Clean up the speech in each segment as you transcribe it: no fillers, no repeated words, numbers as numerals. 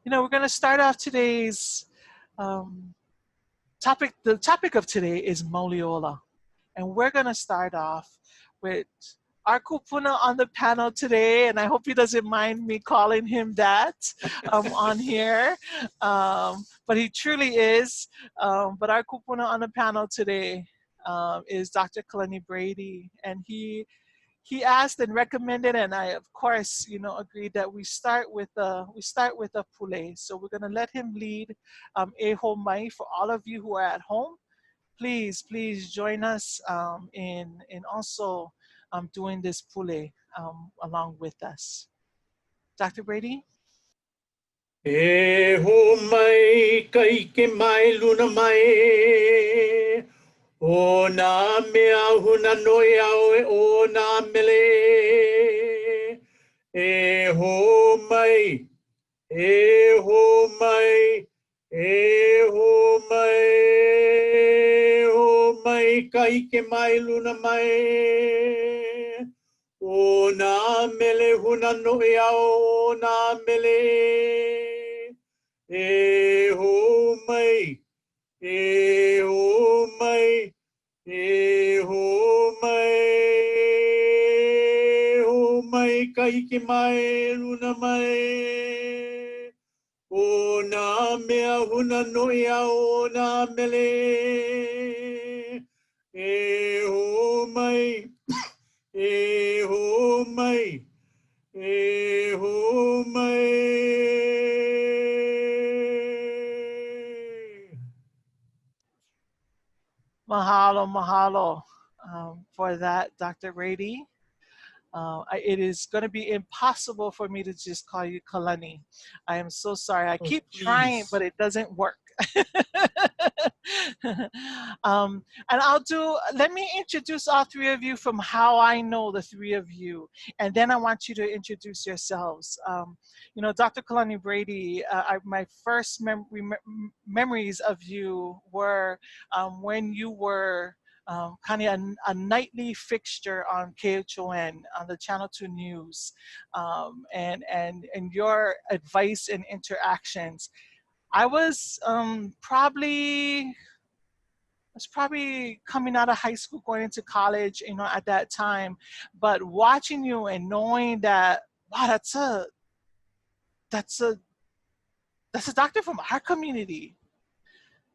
We're going to start off today's topic. The topic of today is Mauli, and we're going to start off with our kupuna on the panel today, and I hope he doesn't mind me calling him that on here, but he truly is. But our kupuna on the panel today is Dr. Kalani Brady, and he asked and recommended, and I of course agreed that we start with a pule. So we're gonna let him lead Eho Mai. For all of you who are at home, please join us in also doing this pule along with us. Dr. Brady. Eho mai kai ke mai luna mai. O nā mea huna noi au e o nā mele. E ho mai, e ho mai, e ho mai, e ho mai, kai ke mai luna mai. O nā mele huna noi au o nā mele. E ho mai. E ho mai, e ho mai, kai ke mai, luna mai. O nā mea huna noi au o nā mele. E ho mai, e ho mai, e ho mai. Mahalo for that, Dr. Brady. It is going to be impossible for me to just call you Kalani. I am so sorry. I keep trying, but it doesn't work. And let me introduce all three of you from how I know the three of you. And then I want you to introduce yourselves. Dr. Kalani Brady, my first memories of you were when you were kind of a nightly fixture on KHON, on the Channel 2 News, and your advice and interactions. I was probably coming out of high school, going into college, at that time. But watching you and knowing that, wow, that's a doctor from our community.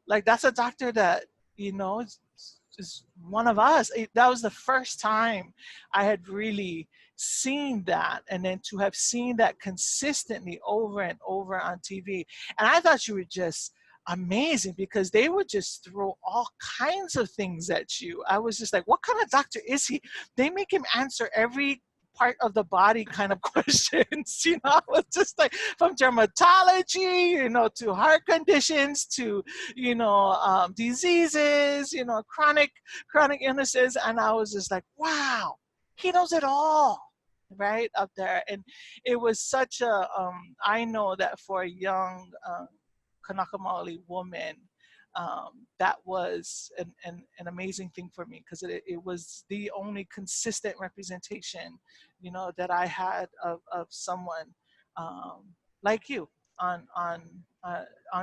Like, that's a doctor that is one of us. That was the first time I had really seen that, and then to have seen that consistently over and over on TV. And I thought you were just amazing because they would just throw all kinds of things at you. I was just like, what kind of doctor is he? They make him answer every part of the body kind of questions, it's just like from dermatology, to heart conditions, to, diseases, chronic illnesses. And I was just like, wow, he knows it all, right up there. And it was such a, I know that for a young Kanaka Mauli woman, that was an amazing thing for me, because it was the only consistent representation, that I had of someone like you on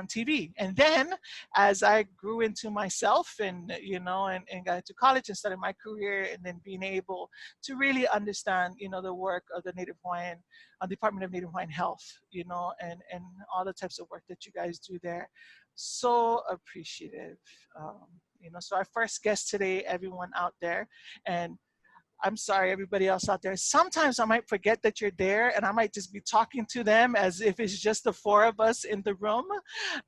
TV. And then as I grew into myself and and got into college and started my career, and then being able to really understand the work of the Native Hawaiian Department of Native Hawaiian Health, and all the types of work that you guys do there. So appreciative. So our first guest today, everyone out there, and I'm sorry, everybody else out there. Sometimes I might forget that you're there, and I might just be talking to them as if it's just the four of us in the room.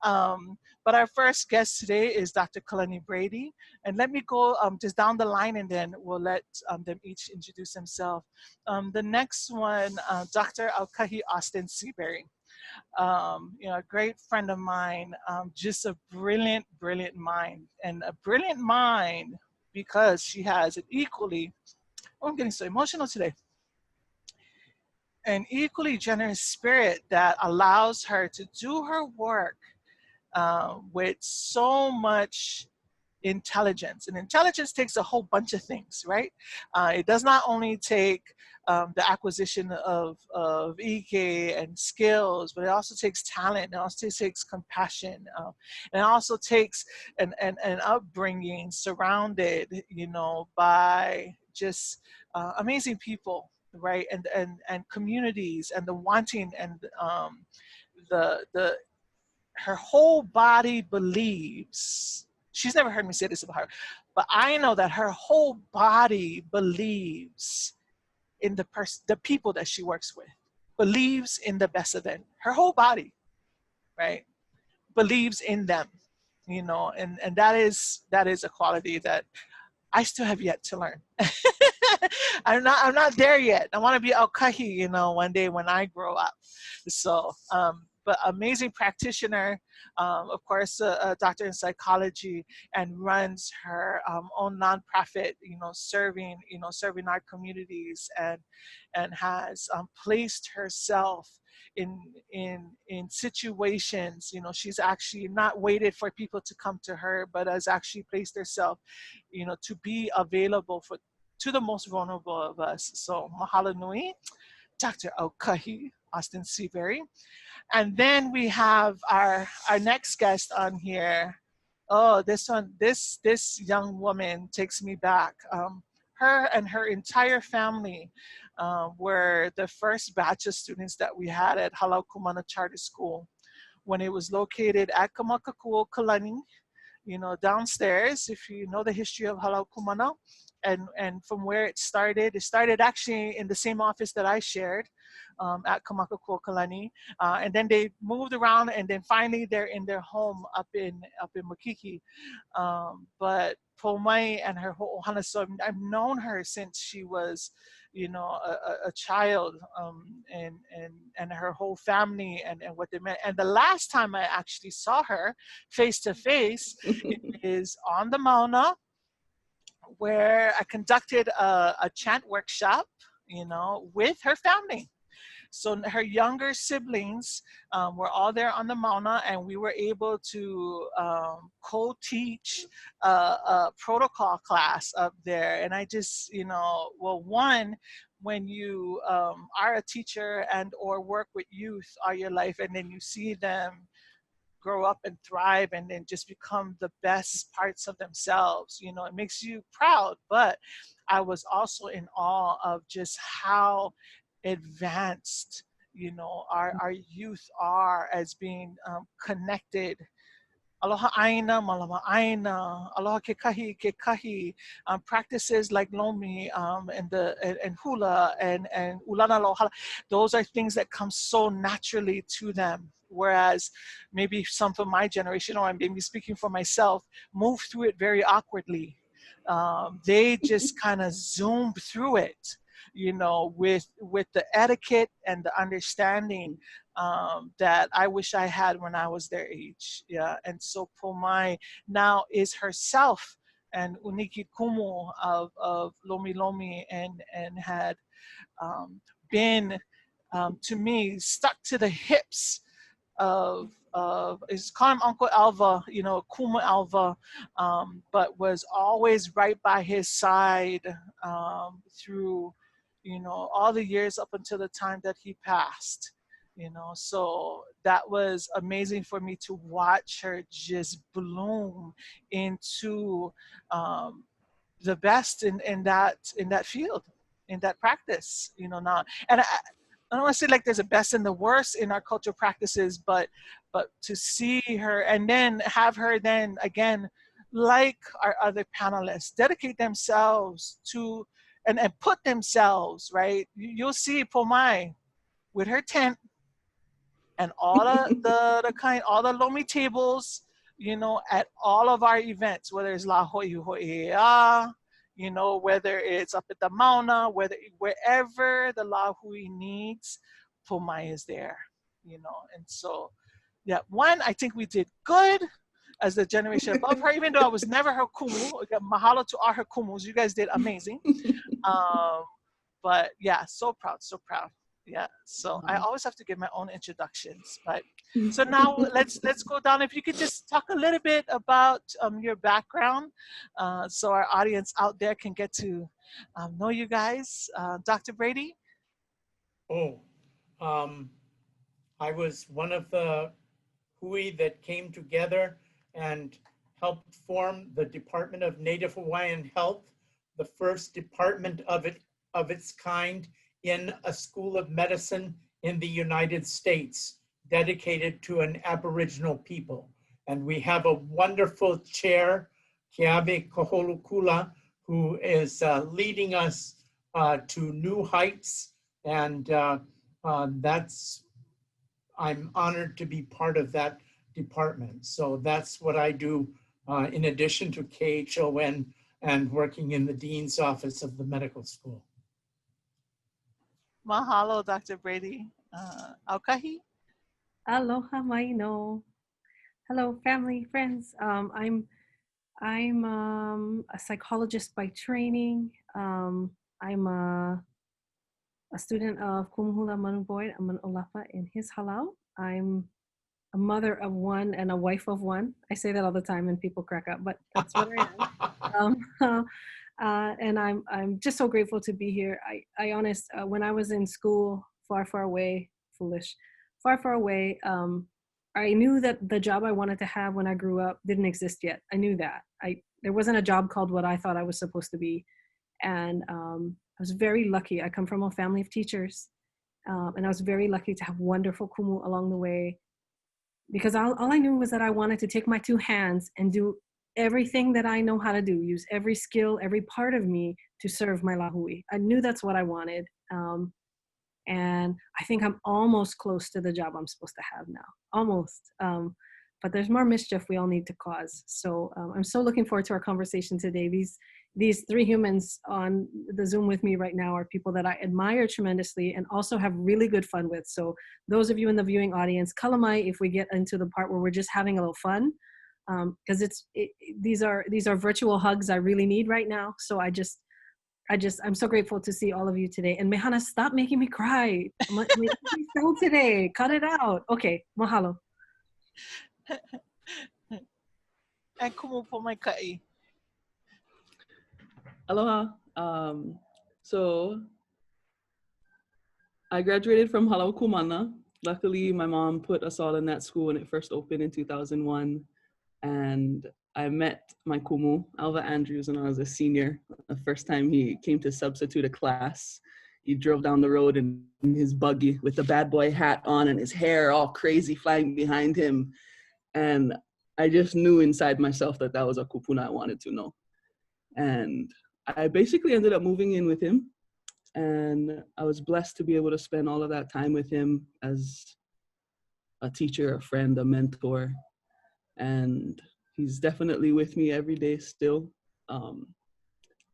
But our first guest today is Dr. Kalani Brady. And let me go just down the line, and then we'll let them each introduce themselves. The next one, Dr. Aukahi Austin-Seabury. A great friend of mine, just a brilliant mind, and a brilliant mind because she has an equally, I'm getting so emotional today, an equally generous spirit that allows her to do her work with so much intelligence. And intelligence takes a whole bunch of things, right? It does not only take the acquisition of ike and skills, but it also takes talent. It also takes compassion. And it also takes an upbringing surrounded, you know, by just amazing people, right? And communities, and the wanting, and the her whole body believes. She's never heard me say this about her, but I know that her whole body believes in the people that she works with, believes in the best of them. Her whole body, right, believes in them, you know, and that is a quality that I still have yet to learn. I'm not there yet. I want to be Aukahi, you know, one day when I grow up. So, but amazing practitioner, of course, a doctor in psychology, and runs her own nonprofit, you know, serving our communities, and has placed herself in situations. You know, she's actually not waited for people to come to her, but has actually placed herself, you know, to be available to the most vulnerable of us. So mahalo nui, Dr. Aukahi Austin-Seabury. And then we have our next guest on here. Oh, this young woman takes me back. Her and her entire family were the first batch of students that we had at Halau Kumana Charter School when it was located at Kamakakuo Kalani, you know, downstairs, if you know the history of Halau Kumana, and from where it started actually in the same office that I shared at Kamakakuo Kalani, and then they moved around, and then finally they're in their home up in Makiki. But Pōmaikaʻi and her whole ohana, so I've known her since she was, you know, a child, and her whole family, and what they meant. And the last time I actually saw her face to face is on the Mauna, where I conducted a chant workshop, you know, with her family. So her younger siblings were all there on the Mauna, and we were able to co-teach a protocol class up there. And I just, you know, well, one, when you are a teacher and or work with youth all your life, and then you see them grow up and thrive and then just become the best parts of themselves, you know, it makes you proud. But I was also in awe of just how advanced, you know, our youth are as being connected. Aloha aina, malama aina, aloha ke kahi, practices like lomi, and hula, and ulana lohala. Those are things that come so naturally to them. Whereas maybe some from my generation, or I'm maybe speaking for myself, move through it very awkwardly. They just kind of zoom through it, you know, with the etiquette and the understanding that I wish I had when I was their age. Yeah, and so Pōmaikaʻi now is herself an uniki kumu of Lomi Lomi, and had been, to me, stuck to the hips of is call him Uncle Alva, you know, Kumu Alva, but was always right by his side through, you know, all the years up until the time that he passed, you know. So that was amazing for me to watch her just bloom into the best in that field, in that practice, you know. Now, and I don't want to say like there's a best and the worst in our cultural practices, but to see her and then have her then again, like our other panelists, dedicate themselves to and put themselves, right. You'll see Pōmaikaʻi with her tent and all all the lomi tables, you know, at all of our events, whether it's La Ho'iho'ea, you know, whether it's up at the Mauna, wherever the Lahui needs, Pōmaikaʻi is there, you know. And so, yeah, one, I think we did good as the generation above her, even though I was never her kumu. Mahalo to all her kumus. You guys did amazing. But yeah, so proud, so proud. Yeah, so I always have to give my own introductions. But so now let's go down. If you could just talk a little bit about your background, so our audience out there can get to know you guys. Dr. Brady. Oh, um, I was one of the hui that came together and helped form the Department of Native Hawaiian Health, the first department of its kind in a school of medicine in the United States, dedicated to an Aboriginal people. And we have a wonderful chair, Keawe Koholukula, who is leading us to new heights. And I'm honored to be part of that department. So that's what I do in addition to KHON and working in the Dean's Office of the medical school. Mahalo, Dr. Brady. Aukahi. Aloha maino. Hello, family, friends. I'm a psychologist by training. I'm a student of Kumu Manuboy Aman Olapa in his halau. I'm a mother of one and a wife of one. I say that all the time and people crack up, but that's what I am. And I'm just so grateful to be here. I honest, when I was in school, far, far away, foolish, far, far away, I knew that the job I wanted to have when I grew up didn't exist yet. I knew that. There wasn't a job called what I thought I was supposed to be. And I was very lucky. I come from a family of teachers. And I was very lucky to have wonderful kumu along the way. Because all I knew was that I wanted to take my two hands and do everything that I know how to do, use every skill, every part of me to serve my lahui. I knew that's what I wanted. And I think I'm almost close to the job I'm supposed to have now, almost. But there's more mischief we all need to cause. So I'm so looking forward to our conversation today. These three humans on the Zoom with me right now are people that I admire tremendously and also have really good fun with. So those of you in the viewing audience, kalamai if we get into the part where we're just having a little fun, because these are virtual hugs I really need right now. So I'm so grateful to see all of you today. And Mehana, stop making me cry. I'm making me so today. Cut it out. Okay, mahalo. And Kumu Pōmaikaʻi. Aloha. So I graduated from Halau Kumana. Luckily, my mom put us all in that school when it first opened in 2001. And I met my kumu, Alva Andrews, when I was a senior. The first time he came to substitute a class, he drove down the road in his buggy with the bad boy hat on and his hair all crazy flying behind him. And I just knew inside myself that that was a kupuna I wanted to know. And I basically ended up moving in with him. And I was blessed to be able to spend all of that time with him as a teacher, a friend, a mentor. And he's definitely with me every day still. And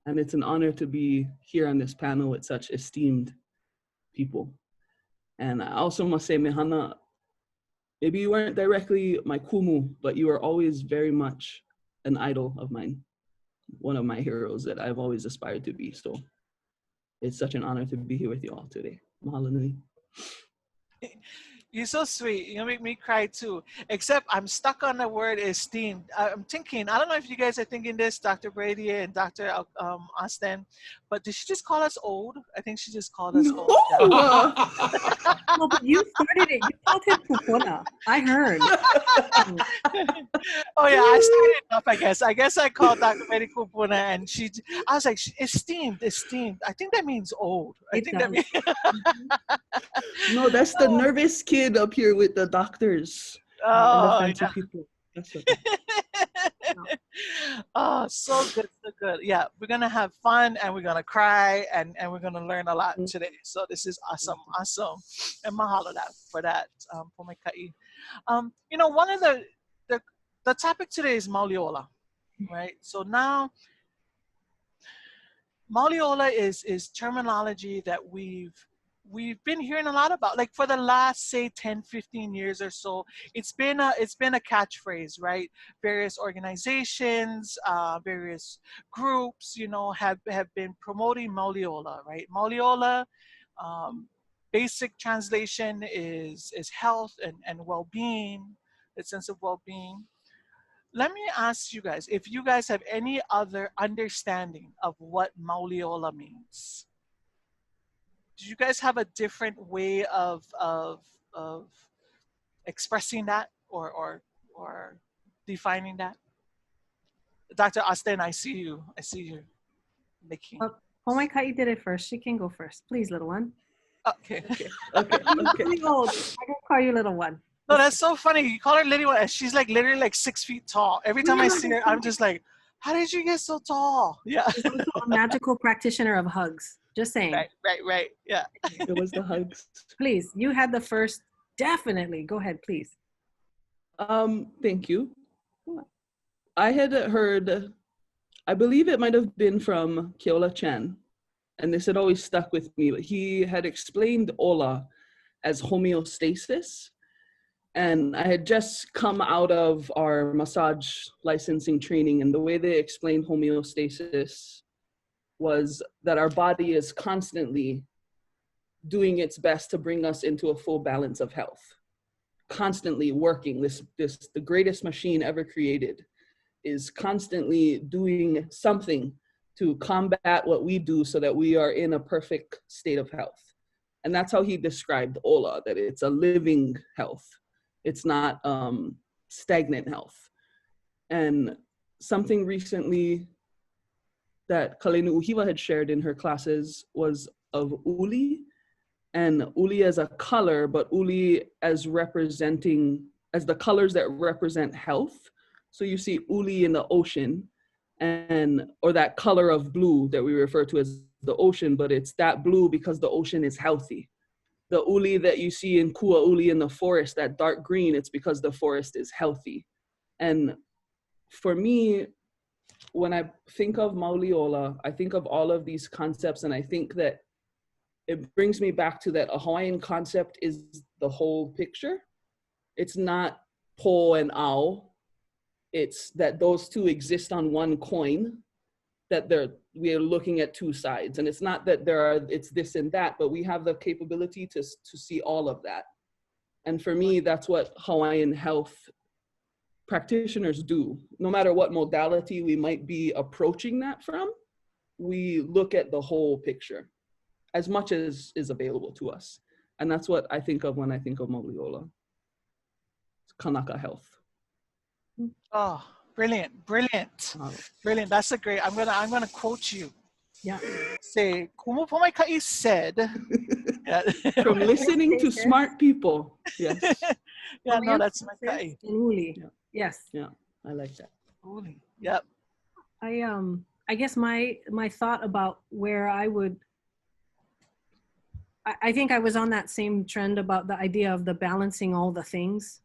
it's an honor to be here on this panel with such esteemed people. And I also must say, Mehana, maybe you weren't directly my kumu, but you were always very much an idol of mine. One of my heroes that I've always aspired to be. So it's such an honor to be here with you all today. Mahalo nui. You're so sweet. You make me cry too. Except I'm stuck on the word esteemed. I'm thinking, I don't know if you guys are thinking this, Dr. Brady and Dr. Austin, but did she just call us old? I think she just called us old. No, but you started it. You called him Pupuna. I heard. Oh yeah, I started off, I guess. I guess I called Dr. Brady Kupuna and I was like, esteemed. I think that means old. That means No, that's the nervous kid up here with the doctors. Oh, and the fancy people. That's okay. Oh, so good, so good. Yeah, we're gonna have fun and we're gonna cry and we're gonna learn a lot today. So this is awesome. And mahalo for that, Pōmaikaʻi. One of the topic today is Mauliola, right? So now Mauliola is terminology that we've been hearing a lot about, like for the last, say, 10, 15 years or so. It's been a catchphrase, right? Various organizations, various groups, have been promoting Mauliola, right? Mauliola, basic translation is health and well-being, a sense of well-being. Let me ask you guys if you guys have any other understanding of what Mauliola means. Do you guys have a different way of expressing that or defining that? Dr. Austin, I see you. I see you making. Pōmaikaʻi did it first. She can go first. Please, little one. Okay. Okay. You're really old. I can call you little one. No, that's so funny. You call her little one, and she's like literally like 6 feet tall. Every time I see her, I'm just like, how did you get so tall? Yeah. She's also a magical practitioner of hugs. Just saying. Right. Yeah. It was the hugs. Please, you had the first. Definitely. Go ahead, please. Thank you. I had heard, I believe it might have been from Keola Chen, and this had always stuck with me, but he had explained ola as homeostasis. And I had just come out of our massage licensing training, and the way they explained homeostasis was that our body is constantly doing its best to bring us into a full balance of health, constantly working. The greatest machine ever created is constantly doing something to combat what we do so that we are in a perfect state of health. And that's how he described ola, that it's a living health. It's not stagnant health. And something recently that Kalani Uhiwa had shared in her classes was of uli, and uli as a color, but uli as representing, as the colors that represent health. So you see uli in the ocean, or that color of blue that we refer to as the ocean, but it's that blue because the ocean is healthy. The uli that you see in Kua uli in the forest, that dark green, it's because the forest is healthy. And for me, when I think of Mauliola, I think of all of these concepts, and I think that it brings me back to that a Hawaiian concept is the whole picture. It's not po and ao. It's that those two exist on one coin, that we are looking at two sides. And it's not that it's this and that, but we have the capability to see all of that. And for me, that's what Hawaiian health practitioners do. No matter what modality we might be approaching that from, we look at the whole picture as much as is available to us. And that's what I think of when I think of Mauliola. Kānaka health. Oh, brilliant. Brilliant. That's a great, I'm gonna quote you. Yeah. Say, Kumu Pōmaikaʻi said. Yeah. From listening to smart people. Yes. Yeah, no, that's Maikaʻi. Uli. Yeah. Yes. Yeah, I like that. Uli. Yep. I guess my thought about where I think I was on that same trend about the idea of the balancing all the things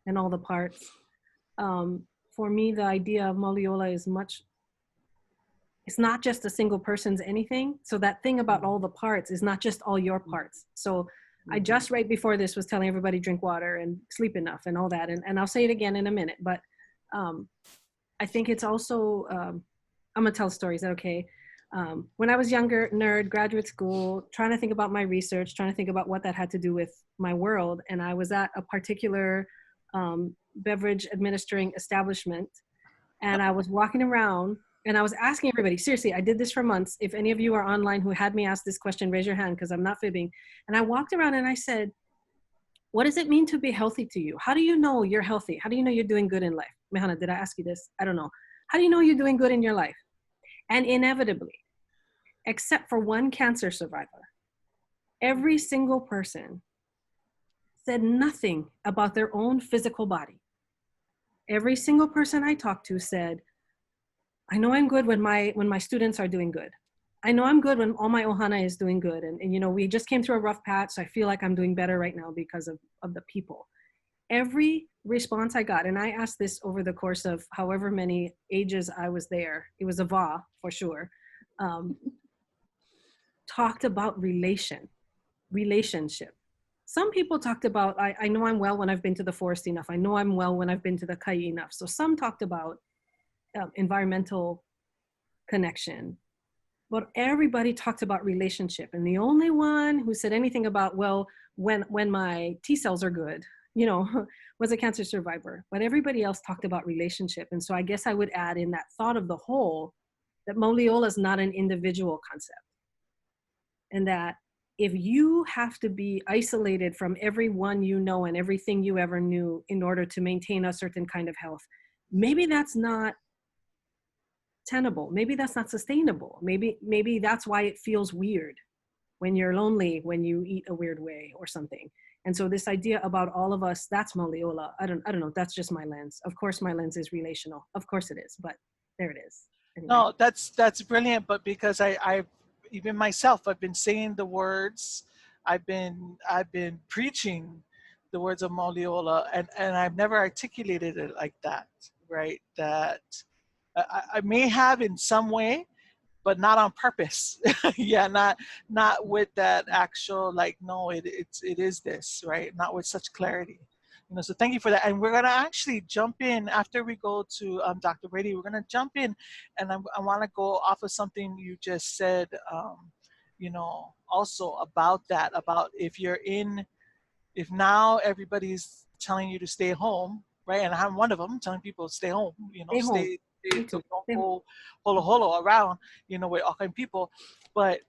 and all the parts. For me, the idea of Mauliola is it's not just a single person's anything. So that thing about all the parts is not just all your parts. So I just right before this was telling everybody drink water and sleep enough and all that. And I'll say it again in a minute, but I think it's also, I'm gonna tell a story, is that okay? When I was younger, nerd, graduate school, trying to think about my research, trying to think about what that had to do with my world. And I was at a particular beverage administering establishment, and I was walking around and I was asking everybody, seriously, I did this for months. If any of you are online who had me ask this question, raise your hand, because I'm not fibbing. And I walked around and I said, what does it mean to be healthy to you? How do you know you're healthy? How do you know you're doing good in life? Mehana, did I ask you this? I don't know. How do you know you're doing good in your life? And inevitably, except for one cancer survivor, every single person said nothing about their own physical body. Every single person I talked to said, I know I'm good when my students are doing good. I know I'm good when all my ohana is doing good. And you know, we just came through a rough patch, so I feel like I'm doing better right now because of the people. Every response I got, and I asked this over the course of however many ages I was there, it was a va for sure, talked about relationship. Some people talked about, I know I'm well when I've been to the forest enough. I know I'm well when I've been to the kai enough. So some talked about environmental connection. but everybody talked about relationship. And the only one who said anything about, well, when my T cells are good, you know, was a cancer survivor. But everybody else talked about relationship. And so I guess I would add in that thought of the whole, that Mauliola is not an individual concept. And that if you have to be isolated from everyone you know and everything you ever knew in order to maintain a certain kind of health, maybe that's not tenable. Maybe that's not sustainable. Maybe that's why it feels weird when you're lonely, when you eat a weird way or something. And so this idea about all of us, that's Mauliola. I don't know. That's just my lens. Of course, my lens is relational. Of course it is, but there it is. Anyway. No, that's brilliant. But because I even myself, I've been saying the words, I've been preaching the words of Mauliola, and I've never articulated it like that, right? That I may have in some way, but not on purpose. Yeah, not with that actual, like, no, it is this, right? Not with such clarity. You know, so thank you for that. And we're gonna actually jump in after we go to Dr. Brady. We're gonna jump in, and I want to go off of something you just said. You know, also about that, about if now everybody's telling you to stay home, right? And I'm one of them, telling people to stay home. You know, Stay home. Me too. don't Stay home. go holo holo around. You know, with all kind of people. But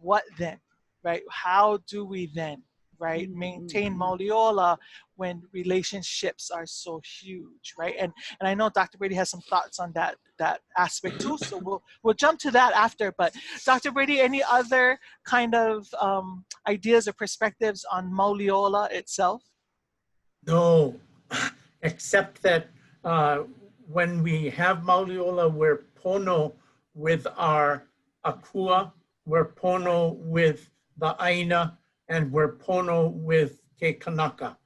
what then, right? How do we then, right, maintain Mauliola when relationships are so huge, right? And I know Dr. Brady has some thoughts on that aspect too. So we'll jump to that after. But Dr. Brady, any other kind of ideas or perspectives on Mauliola itself? No, except that when we have Mauliola, we're pono with our akua, we're pono with the aina, and we're pono with ke kānaka.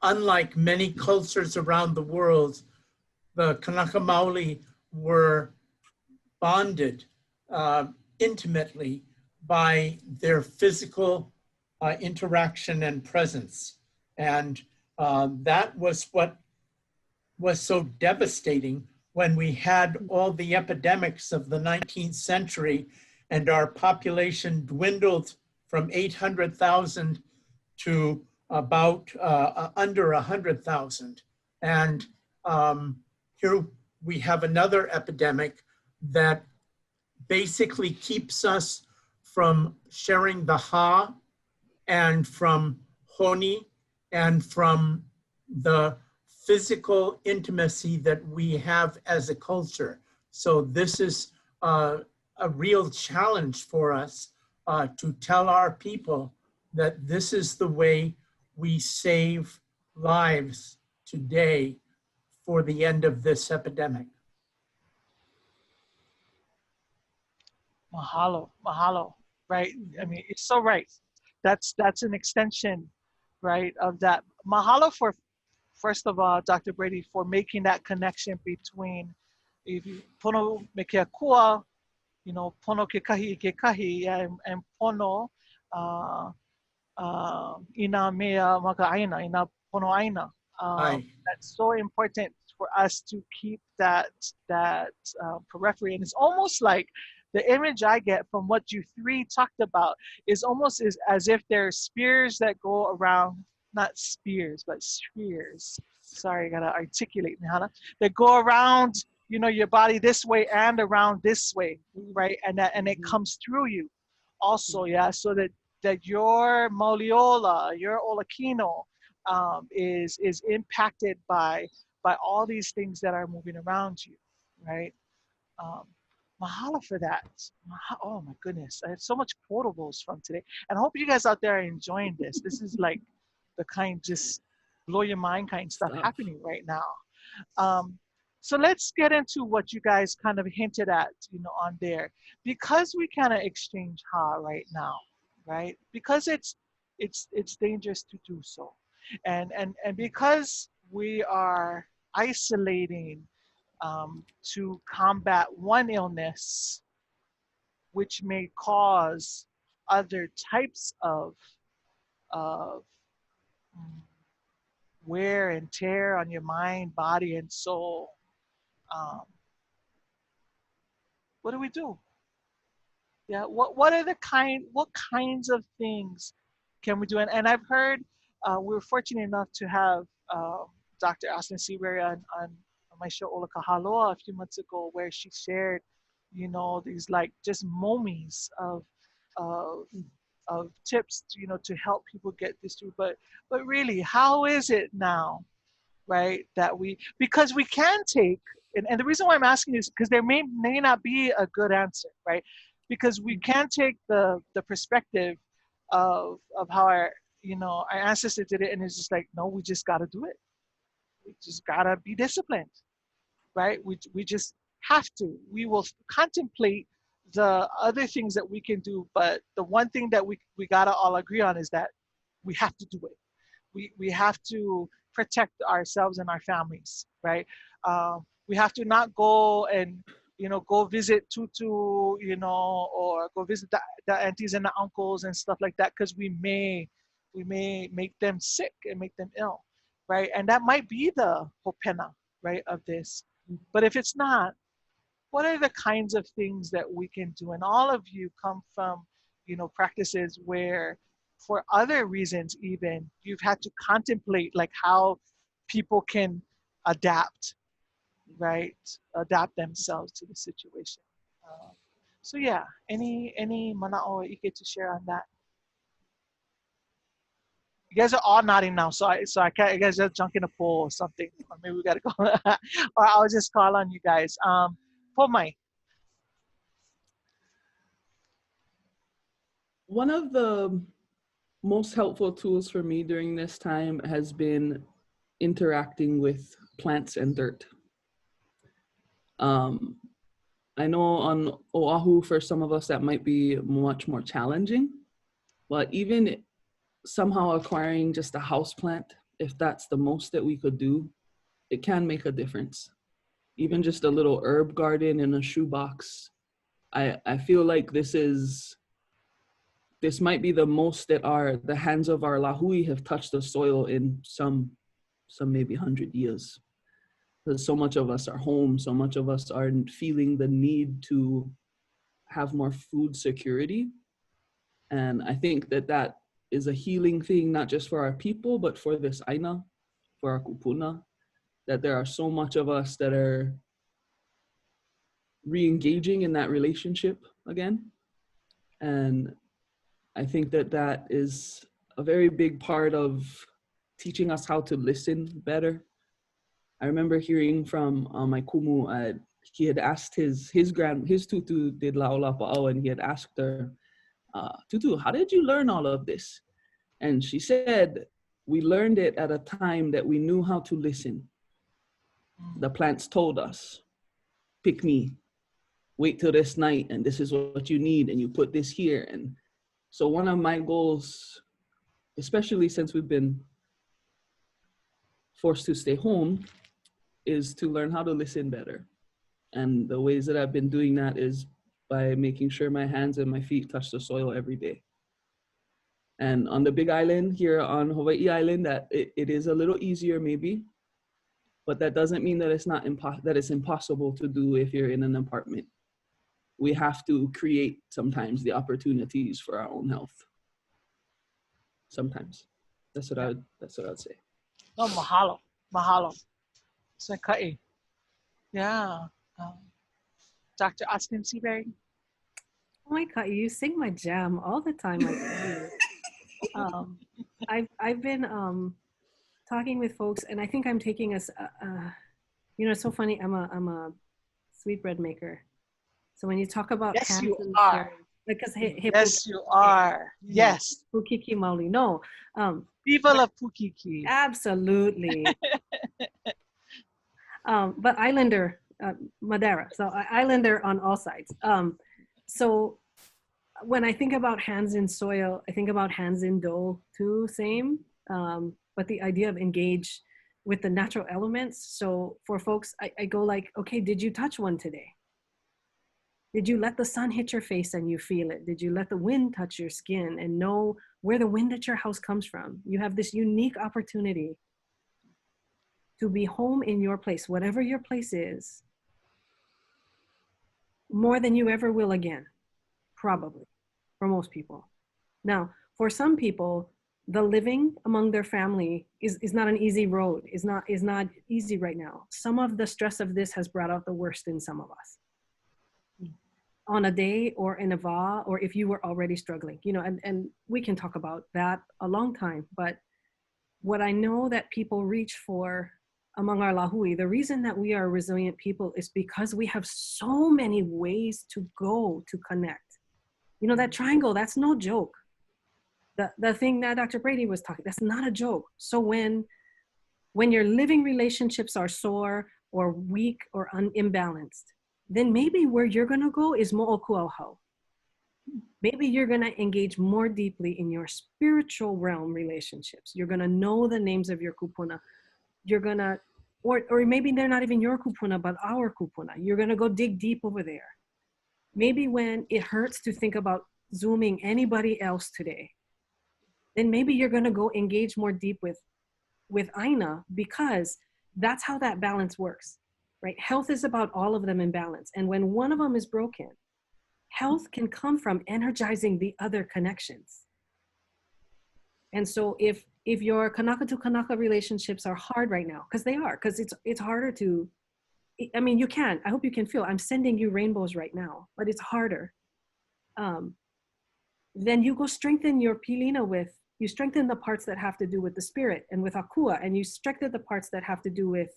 Unlike many cultures around the world, the Kanaka Maoli were bonded intimately by their physical interaction and presence. And that was what was so devastating when we had all the epidemics of the 19th century and our population dwindled from 800,000 to about under 100,000. And here we have another epidemic that basically keeps us from sharing the ha and from honi and from the physical intimacy that we have as a culture. So this is a real challenge for us to tell our people that this is the way we save lives today for the end of this epidemic. Mahalo, right? I mean, it's so right. That's an extension, right, of that. Mahalo for, first of all, Dr. Brady, for making that connection between, if you pono me ke akua, you know, pono ke kahi, and pono ina mea maka aina, ina pono aina. That's so important for us to keep that periphery. And it's almost like the image I get from what you three talked about is almost as if there's spears that go around, not spears, but spheres. Sorry, I gotta articulate, Mehana. That go around, you know, your body this way and around this way, right? And it comes through you also, yeah, so that your Mauliola, your Olakino, is impacted by all these things that are moving around you, right? Mahalo for that. Oh my goodness, I have so much quotables from today, and I hope you guys out there are enjoying this. This is like the kind, just blow your mind kind of stuff happening right now. So let's get into what you guys kind of hinted at, you know, on there, because we kind of exchange ha right now, right? Because it's dangerous to do so, and because we are isolating to combat one illness, which may cause other types of wear and tear on your mind, body, and soul. um, what do we do? Yeah, what are what kinds of things can we do? And I've heard we were fortunate enough to have Dr. Austin-Seabury on my show Aloha a few months ago, where she shared, you know, these like just moments of of tips, you know, to help people get this through. But really, how is it now, right? That because we can take, and the reason why I'm asking is because there may not be a good answer, right? Because we can take the perspective of how our, you know, our ancestors did it, and it's just like, no, we just got to do it. We just got to be disciplined, right? We just have to. We will contemplate the other things that we can do, but the one thing that we got to all agree on is that we have to do it. We have to protect ourselves and our families, right? We have to not go and, you know, go visit Tutu, you know, or go visit the aunties and the uncles and stuff like that, because we may make them sick and make them ill, right? And that might be the hopena, right, of this. But if it's not, what are the kinds of things that we can do? And all of you come from, you know, practices where, for other reasons even, you've had to contemplate like how people can adapt, right? Adapt themselves to the situation. So yeah, any mana'o you get to share on that? You guys are all nodding now, so I can't. You guys just jump in a pool or something, or maybe we gotta go, or I'll just call on you guys. Pōmaikaʻi. One of the most helpful tools for me during this time has been interacting with plants and dirt. I know on Oahu, for some of us, that might be much more challenging, but even somehow acquiring just a house plant, if that's the most that we could do, it can make a difference. Even just a little herb garden in a shoebox. I feel like this might be the most that the hands of our lahui have touched the soil in some maybe 100 years. Because so much of us are home, so much of us are feeling the need to have more food security. And I think that is a healing thing, not just for our people, but for this aina, for our kupuna, that there are so much of us that are re-engaging in that relationship again. And I think that is a very big part of teaching us how to listen better. I remember hearing from my kumu, he had asked his tutu did laola pa'au, and he had asked her, Tutu, how did you learn all of this? And she said, we learned it at a time that we knew how to listen. The plants told us, pick me, wait till this night, and this is what you need, and you put this here. And so one of my goals, especially since we've been forced to stay home, is to learn how to listen better. And the ways that I've been doing that is by making sure my hands and my feet touch the soil every day. And on the Big Island here on Hawaii Island, that it is a little easier maybe, but that doesn't mean that it's impossible to do if you're in an apartment. We have to create sometimes the opportunities for our own health. Sometimes. That's what I'd say. Oh, mahalo. So ka'i. Yeah. Dr. Austin-Seabury. Pōmaikaʻi, you sing my jam all the time. I've been talking with folks, and I think I'm taking us. You know, it's so funny. I'm a sweetbread maker. So when you talk about yes, you are. Because yes, you are. Yes. Pukiki Mauli. No. Viva la Pukiki. Absolutely. But Islander, Madeira. So Islander on all sides. So when I think about hands in soil, I think about hands in dough too, same. But the idea of engage with the natural elements. So for folks, I go like, okay, did you touch one today? Did you let the sun hit your face and you feel it? Did you let the wind touch your skin and know where the wind at your house comes from? You have this unique opportunity to be home in your place, whatever your place is, more than you ever will again, probably, for most people. Now, for some people, the living among their family is not an easy road, is not easy right now. Some of the stress of this has brought out the worst in some of us. On a day or in a va, or if you were already struggling, you know, and we can talk about that a long time, but what I know that people reach for among our lahui, the reason that we are a resilient people is because we have so many ways to go to connect. You know, that triangle, that's no joke. The thing that Dr. Brady was talking, that's not a joke. So when your living relationships are sore or weak or imbalanced, then maybe where you're gonna go is mo'okuauhau. Maybe you're gonna engage more deeply in your spiritual realm relationships. You're gonna know the names of your kupuna. You're gonna, or maybe they're not even your kupuna, but our kupuna. You're gonna go dig deep over there. Maybe when it hurts to think about Zooming anybody else today, then maybe you're gonna go engage more deep with Aina, because that's how that balance works, right? Health is about all of them in balance. And when one of them is broken, health can come from energizing the other connections. And so if your kānaka to kānaka relationships are hard right now, because they are, because it's harder to, I mean, I hope you can feel, I'm sending you rainbows right now, but it's harder. Then you go strengthen your pilina you strengthen the parts that have to do with the spirit and with akua, and you strengthen the parts that have to do with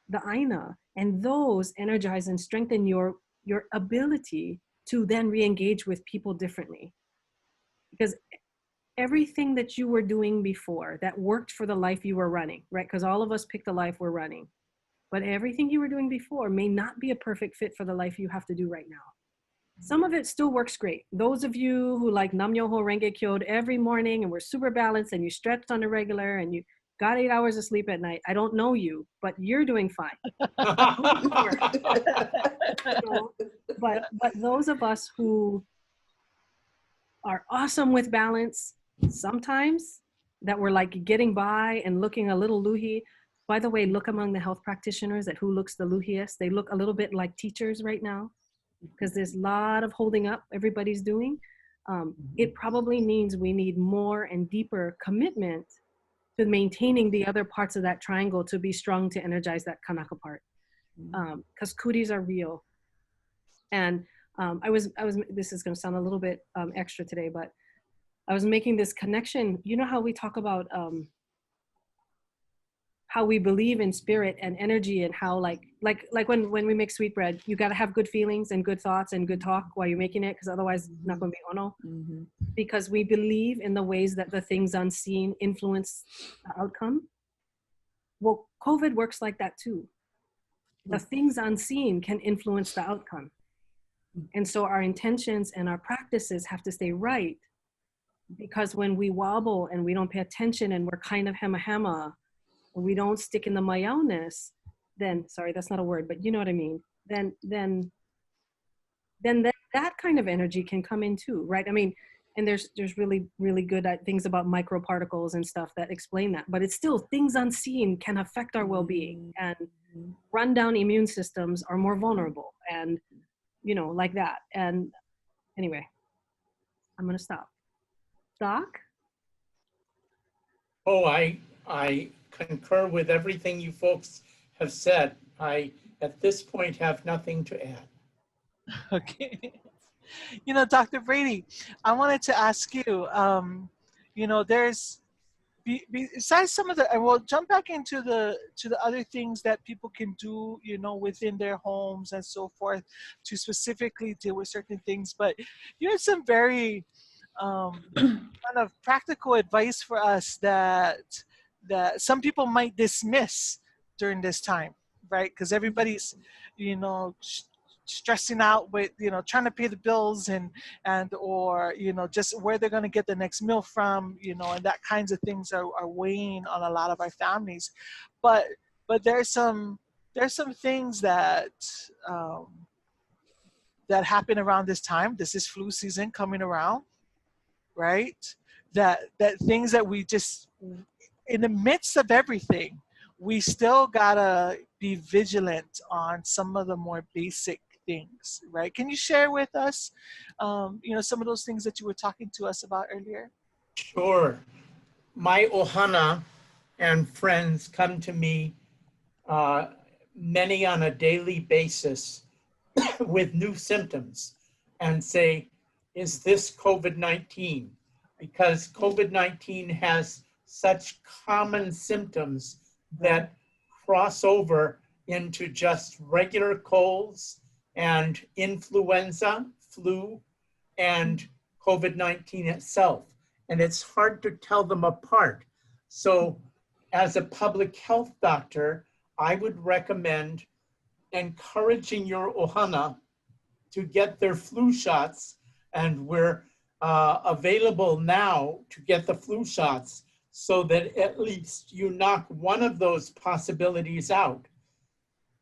the aina, and those energize and strengthen your ability to then re-engage with people differently. Because everything that you were doing before that worked for the life you were running, right? Because all of us picked the life we're running. But everything you were doing before may not be a perfect fit for the life you have to do right now. Some of it still works great. Those of you who like Nam Myoho Renge Kyo'd every morning and were super balanced and you stretched on a regular and you got 8 hours of sleep at night, I don't know you, but you're doing fine. But those of us who are awesome with balance, sometimes that we're like getting by and looking a little luhi. By the way, look among the health practitioners at who looks the luhiest. They look a little bit like teachers right now, because there's a lot of holding up everybody's doing. It probably means we need more and deeper commitment to maintaining the other parts of that triangle to be strong, to energize that kānaka part. Because kuris are real. And I was, this is gonna sound a little bit extra today, but I was making this connection. You know how we talk about how we believe in spirit and energy, and how like when we make sweetbread, you got to have good feelings and good thoughts and good talk while you're making it, because otherwise it's not going to be ono. Because we believe in the ways that the things unseen influence the outcome. Well, COVID works like that too. The things unseen can influence the outcome. And so our intentions and our practices have to stay right, because when we wobble and we don't pay attention and we're kind of hema, we don't stick in the mayawness, then, sorry, that's not a word, but you know what I mean, then that kind of energy can come in too, right? I mean, and there's really, really good things about microparticles and stuff that explain that, but it's still, things unseen can affect our well-being, and rundown immune systems are more vulnerable, and, you know, like that. And anyway, I'm gonna stop. Doc? Oh, I concur with everything you folks have said. I, at this point, have nothing to add. Okay. You know, Dr. Brady, I wanted to ask you, you know, there's, besides some of the, and we'll jump back into the other things that people can do, you know, within their homes and so forth, to specifically deal with certain things. But you had some very kind of practical advice for us that some people might dismiss during this time, right? Because everybody's, you know, stressing out with, you know, trying to pay the bills and or, you know, just where they're going to get the next meal from, you know, and that kinds of things are weighing on a lot of our families. But there's some things that that happen around this time. This is flu season coming around, right? That things that we just, in the midst of everything, we still gotta be vigilant on some of the more basic things, right? Can you share with us, some of those things that you were talking to us about earlier? Sure. My ohana and friends come to me, many on a daily basis, with new symptoms and say, is this COVID-19? Because COVID-19 has such common symptoms that cross over into just regular colds and influenza, flu, and COVID-19 itself. And it's hard to tell them apart. So as a public health doctor, I would recommend encouraging your ohana to get their flu shots, and we're available now to get the flu shots so that at least you knock one of those possibilities out.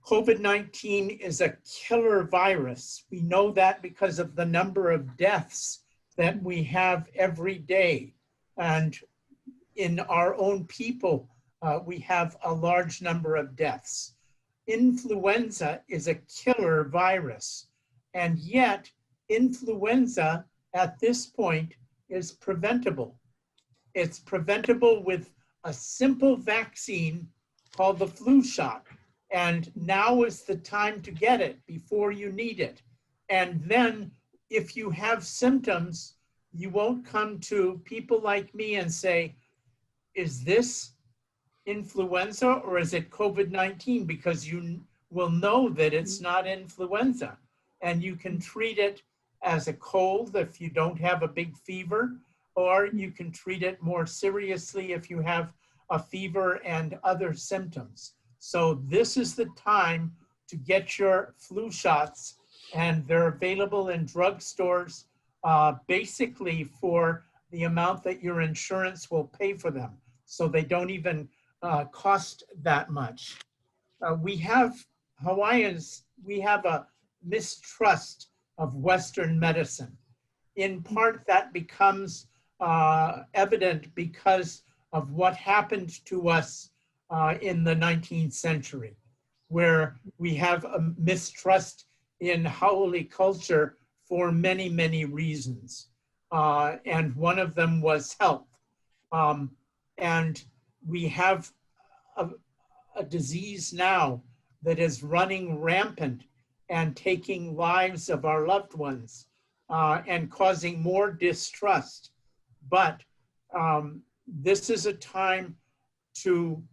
COVID-19 is a killer virus. We know that because of the number of deaths that we have every day. And in our own people, we have a large number of deaths. Influenza is a killer virus, and yet influenza at this point is preventable. It's preventable with a simple vaccine called the flu shot. And now is the time to get it before you need it. And then if you have symptoms, you won't come to people like me and say, is this influenza or is it COVID-19? Because you will know that it's not influenza. And you can treat it as a cold if you don't have a big fever, or you can treat it more seriously if you have a fever and other symptoms. So this is the time to get your flu shots, and they're available in drugstores basically for the amount that your insurance will pay for them. So they don't even cost that much. We have Hawaiians, we have a mistrust of Western medicine. In part, that becomes evident because of what happened to us in the 19th century, where we have a mistrust in Haole culture for many, many reasons. And one of them was health. And we have a disease now that is running rampant and taking lives of our loved ones and causing more distrust. But this is a time to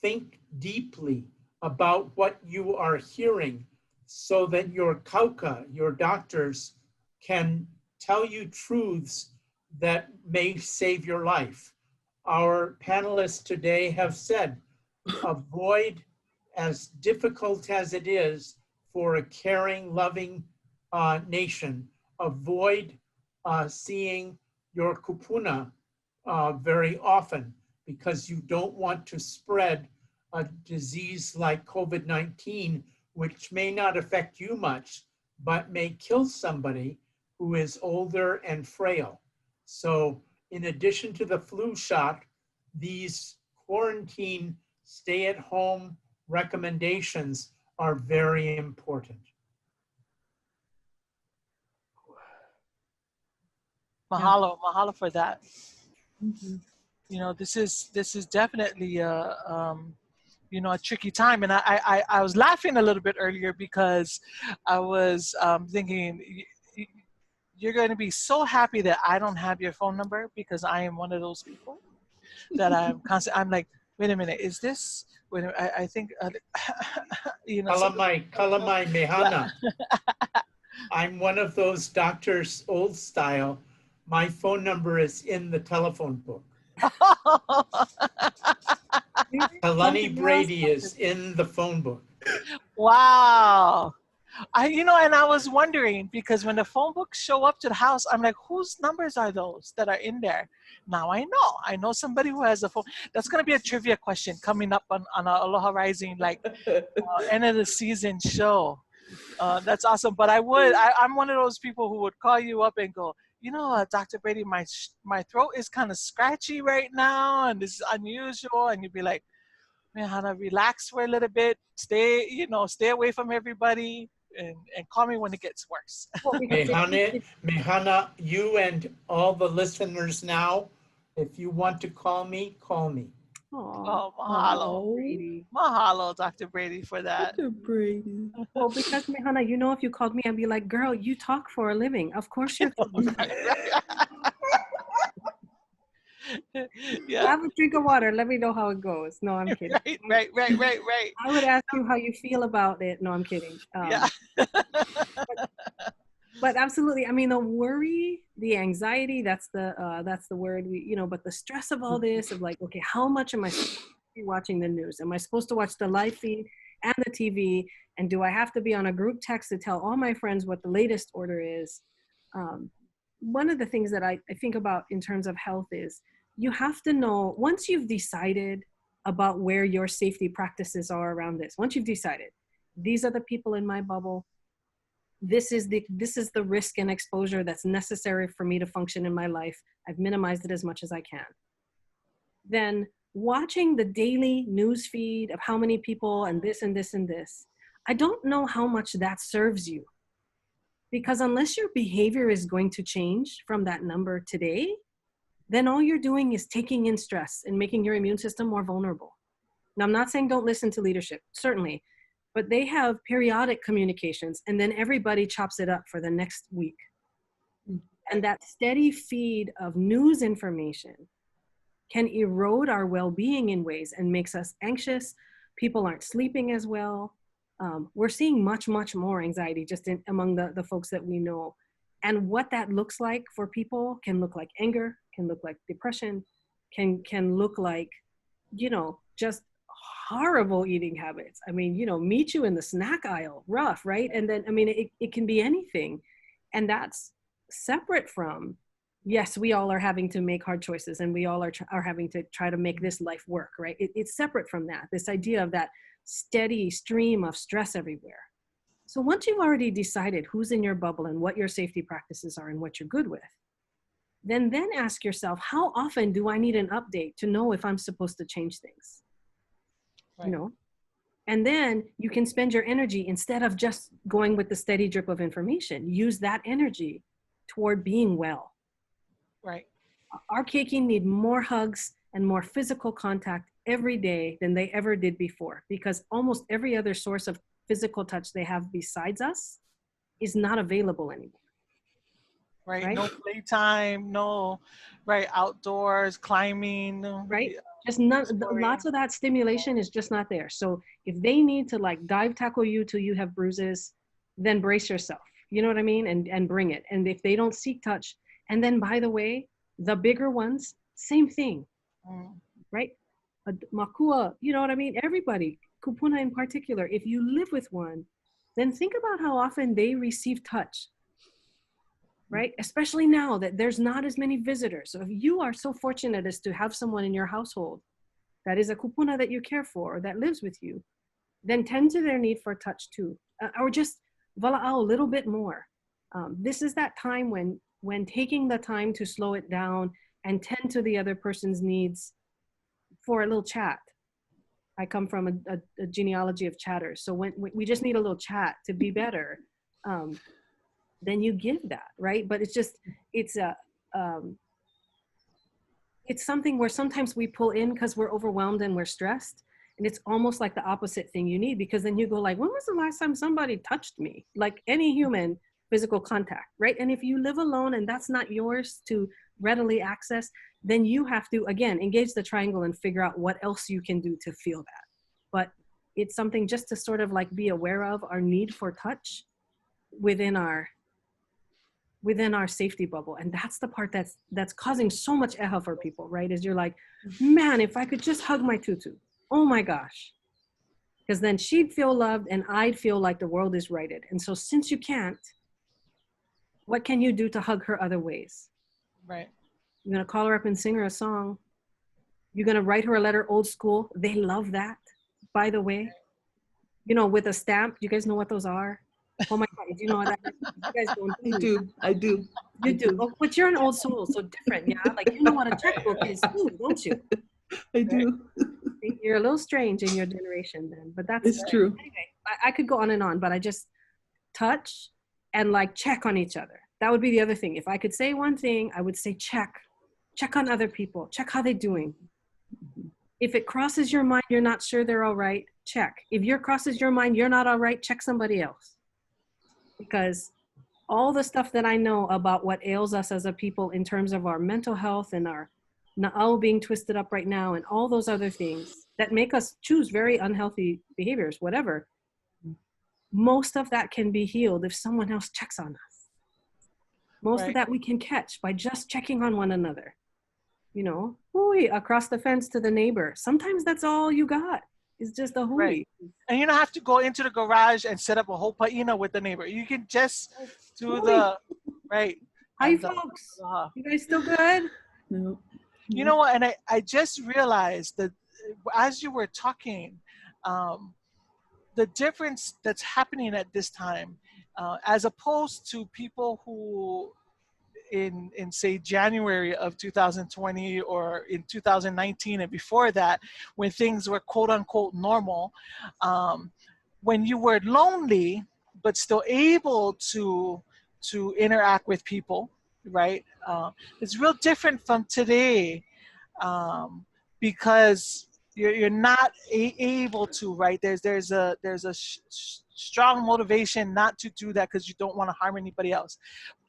think deeply about what you are hearing so that your kauka, your doctors, can tell you truths that may save your life. Our panelists today have said, avoid, as difficult as it is for a caring, loving nation, avoid seeing your kupuna very often, because you don't want to spread a disease like COVID-19, which may not affect you much, but may kill somebody who is older and frail. So in addition to the flu shot, these quarantine stay-at-home recommendations are very important. Mahalo, mahalo for that. You know, this is definitely a tricky time, and I was laughing a little bit earlier because I was thinking you're going to be so happy that I don't have your phone number, because I am one of those people that I'm constantly. I'm like, wait a minute, is this? Wait a minute, I think Kalamai Mehana. I'm one of those doctors, old style. My phone number is in the telephone book. Kalani Brady is in the phone book. Wow. And I was wondering, because when the phone books show up to the house, I'm like, whose numbers are those that are in there? Now I know somebody who has a phone. That's going to be a trivia question coming up on our Aloha Rising, like end of the season show. That's awesome. But I'm one of those people who would call you up and go, Dr. Brady, my throat is kind of scratchy right now, and this is unusual. And you'd be like, man, Hannah, relax for a little bit. Stay away from everybody. and call me when it gets worse. Well, because Mehana, you and all the listeners now, if you want to call me, call me. Oh, mahalo. Brady. Mahalo, Dr. Brady, for that. Dr. Brady. Well, because Mehana, you know, if you called me, I'd be like, girl, you talk for a living. Of course you're Yeah. Have a drink of water. Let me know how it goes. No, I'm kidding. Right. I would ask you how you feel about it. No, I'm kidding. Yeah. But absolutely. I mean, the worry, the anxiety, that's the word but the stress of all this, of like, okay, how much am I supposed to be watching the news? Am I supposed to watch the live feed and the TV? And do I have to be on a group text to tell all my friends what the latest order is? One of the things that I think about in terms of health is you have to know, once you've decided about where your safety practices are around this, once you've decided, these are the people in my bubble, this is the risk and exposure that's necessary for me to function in my life, I've minimized it as much as I can, then watching the daily news feed of how many people and this and this and this, I don't know how much that serves you. Because unless your behavior is going to change from that number today, then all you're doing is taking in stress and making your immune system more vulnerable. Now, I'm not saying don't listen to leadership, certainly, but they have periodic communications and then everybody chops it up for the next week. And that steady feed of news information can erode our well-being in ways and makes us anxious. People aren't sleeping as well. We're seeing much, much more anxiety just among the folks that we know. And what that looks like for people can look like anger, can look like depression, can look like, just horrible eating habits. I mean, meet you in the snack aisle, rough, right? And then, I mean, it can be anything. And that's separate from, yes, we all are having to make hard choices and we all are having to try to make this life work, right? It's separate from that, this idea of that steady stream of stress everywhere. So once you've already decided who's in your bubble and what your safety practices are and what you're good with, then ask yourself, how often do I need an update to know if I'm supposed to change things? Right. And then you can spend your energy, instead of just going with the steady drip of information, use that energy toward being well. Right. Our keiki need more hugs and more physical contact every day than they ever did before, because almost every other source of physical touch they have besides us is not available anymore. Right? No playtime, no, outdoors, climbing. Right? Just lots of that stimulation is just not there. So if they need to like dive tackle you till you have bruises, then brace yourself. You know what I mean? And bring it. And if they don't seek touch, and then by the way, the bigger ones, same thing, right? Makua, you know what I mean? Everybody, kupuna in particular, if you live with one, then think about how often they receive touch, right? Especially now that there's not as many visitors. So if you are so fortunate as to have someone in your household that is a kupuna that you care for, or that lives with you, then tend to their need for touch too, or just vala'au a little bit more. This is that time when taking the time to slow it down and tend to the other person's needs for a little chat. I come from a genealogy of chatters. So when we just need a little chat to be better, then you give that, right? But it's something where sometimes we pull in because we're overwhelmed and we're stressed. And it's almost like the opposite thing you need, because then you go like, when was the last time somebody touched me? Like any human, physical contact, right? And if you live alone and that's not yours to readily access, then you have to, again, engage the triangle and figure out what else you can do to feel that. But it's something just to sort of like be aware of our need for touch within our safety bubble. And that's the part that's causing so much eha for people, right? Is you're like, man, if I could just hug my tutu, oh my gosh. Because then she'd feel loved and I'd feel like the world is righted. And so since you can't, what can you do to hug her other ways? Right. You're going to call her up and sing her a song. You're going to write her a letter old school. They love that, by the way. With a stamp. Do you guys know what those are? Pōmaikaʻi, do you know what that is? You guys don't. I do. You do. Oh, but you're an old soul, so different, yeah? Like, you know what a checkbook is too, don't you? I do. You're a little strange in your generation then, but that's it's true. Anyway, I could go on and on, but touch, and like check on each other. That would be the other thing. If I could say one thing, I would say check on other people, check how they're doing. If it crosses your mind, you're not sure they're all right, check. If your crosses your mind, you're not all right, check somebody else. Because all the stuff that I know about what ails us as a people in terms of our mental health and our na'au being twisted up right now and all those other things that make us choose very unhealthy behaviors, whatever, most of that can be healed if someone else checks on us. Most of that we can catch by just checking on one another. You know, hooey, across the fence to the neighbor. Sometimes that's all you got. It's just a hooey. Right. And you don't have to go into the garage and set up a whole paina with the neighbor. You can just do the, right. Hi, folks. You guys still good? No. You know what? And I just realized that as you were talking, the difference that's happening at this time, as opposed to people who in say January of 2020 or in 2019 and before that, when things were quote unquote normal, when you were lonely but still able to interact with people, right? It's real different from today, because you're not able to, right? There's a strong motivation not to do that because you don't want to harm anybody else.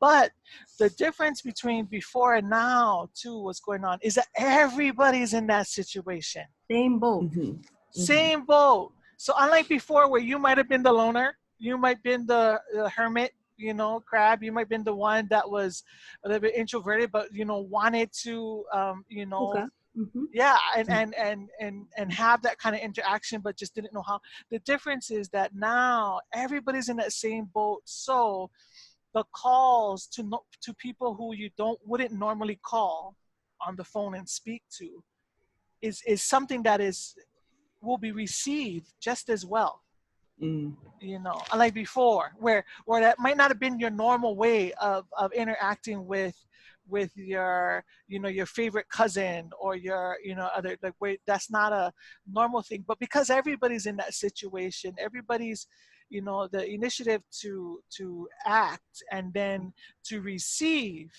But the difference between before and now, too, what's going on is that everybody's in that situation. Same boat. Mm-hmm. Same boat. So unlike before, where you might have been the loner, you might have been the hermit, you know, crab, you might have been the one that was a little bit introverted, but, you know, wanted to, you know, Okay. Mm-hmm. yeah, and have that kind of interaction, but just didn't know how. The difference is that now everybody's in that same boat. So the calls to people who you wouldn't normally call on the phone and speak to is something that will be received just as well. Mm. You know, unlike before, where that might not have been your normal way of interacting with your, you know, your favorite cousin or your, you know, other, like, wait, that's not a normal thing. But because everybody's in that situation, everybody's, you know, the initiative to act and then to receive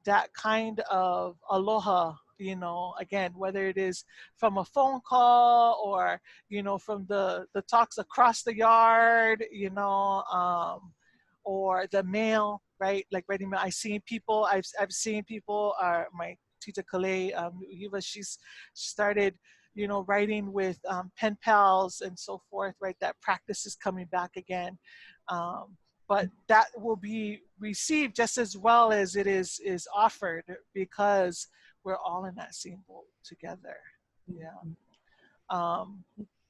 that kind of aloha, you know, again, whether it is from a phone call or, you know, from the talks across the yard, you know, or the mail, right? Like writing mail. I've seen people, my teacher Kalei, she started, you know, writing with pen pals and so forth, right? That practice is coming back again. But that will be received just as well as it is offered, because we're all in that same boat together. Yeah.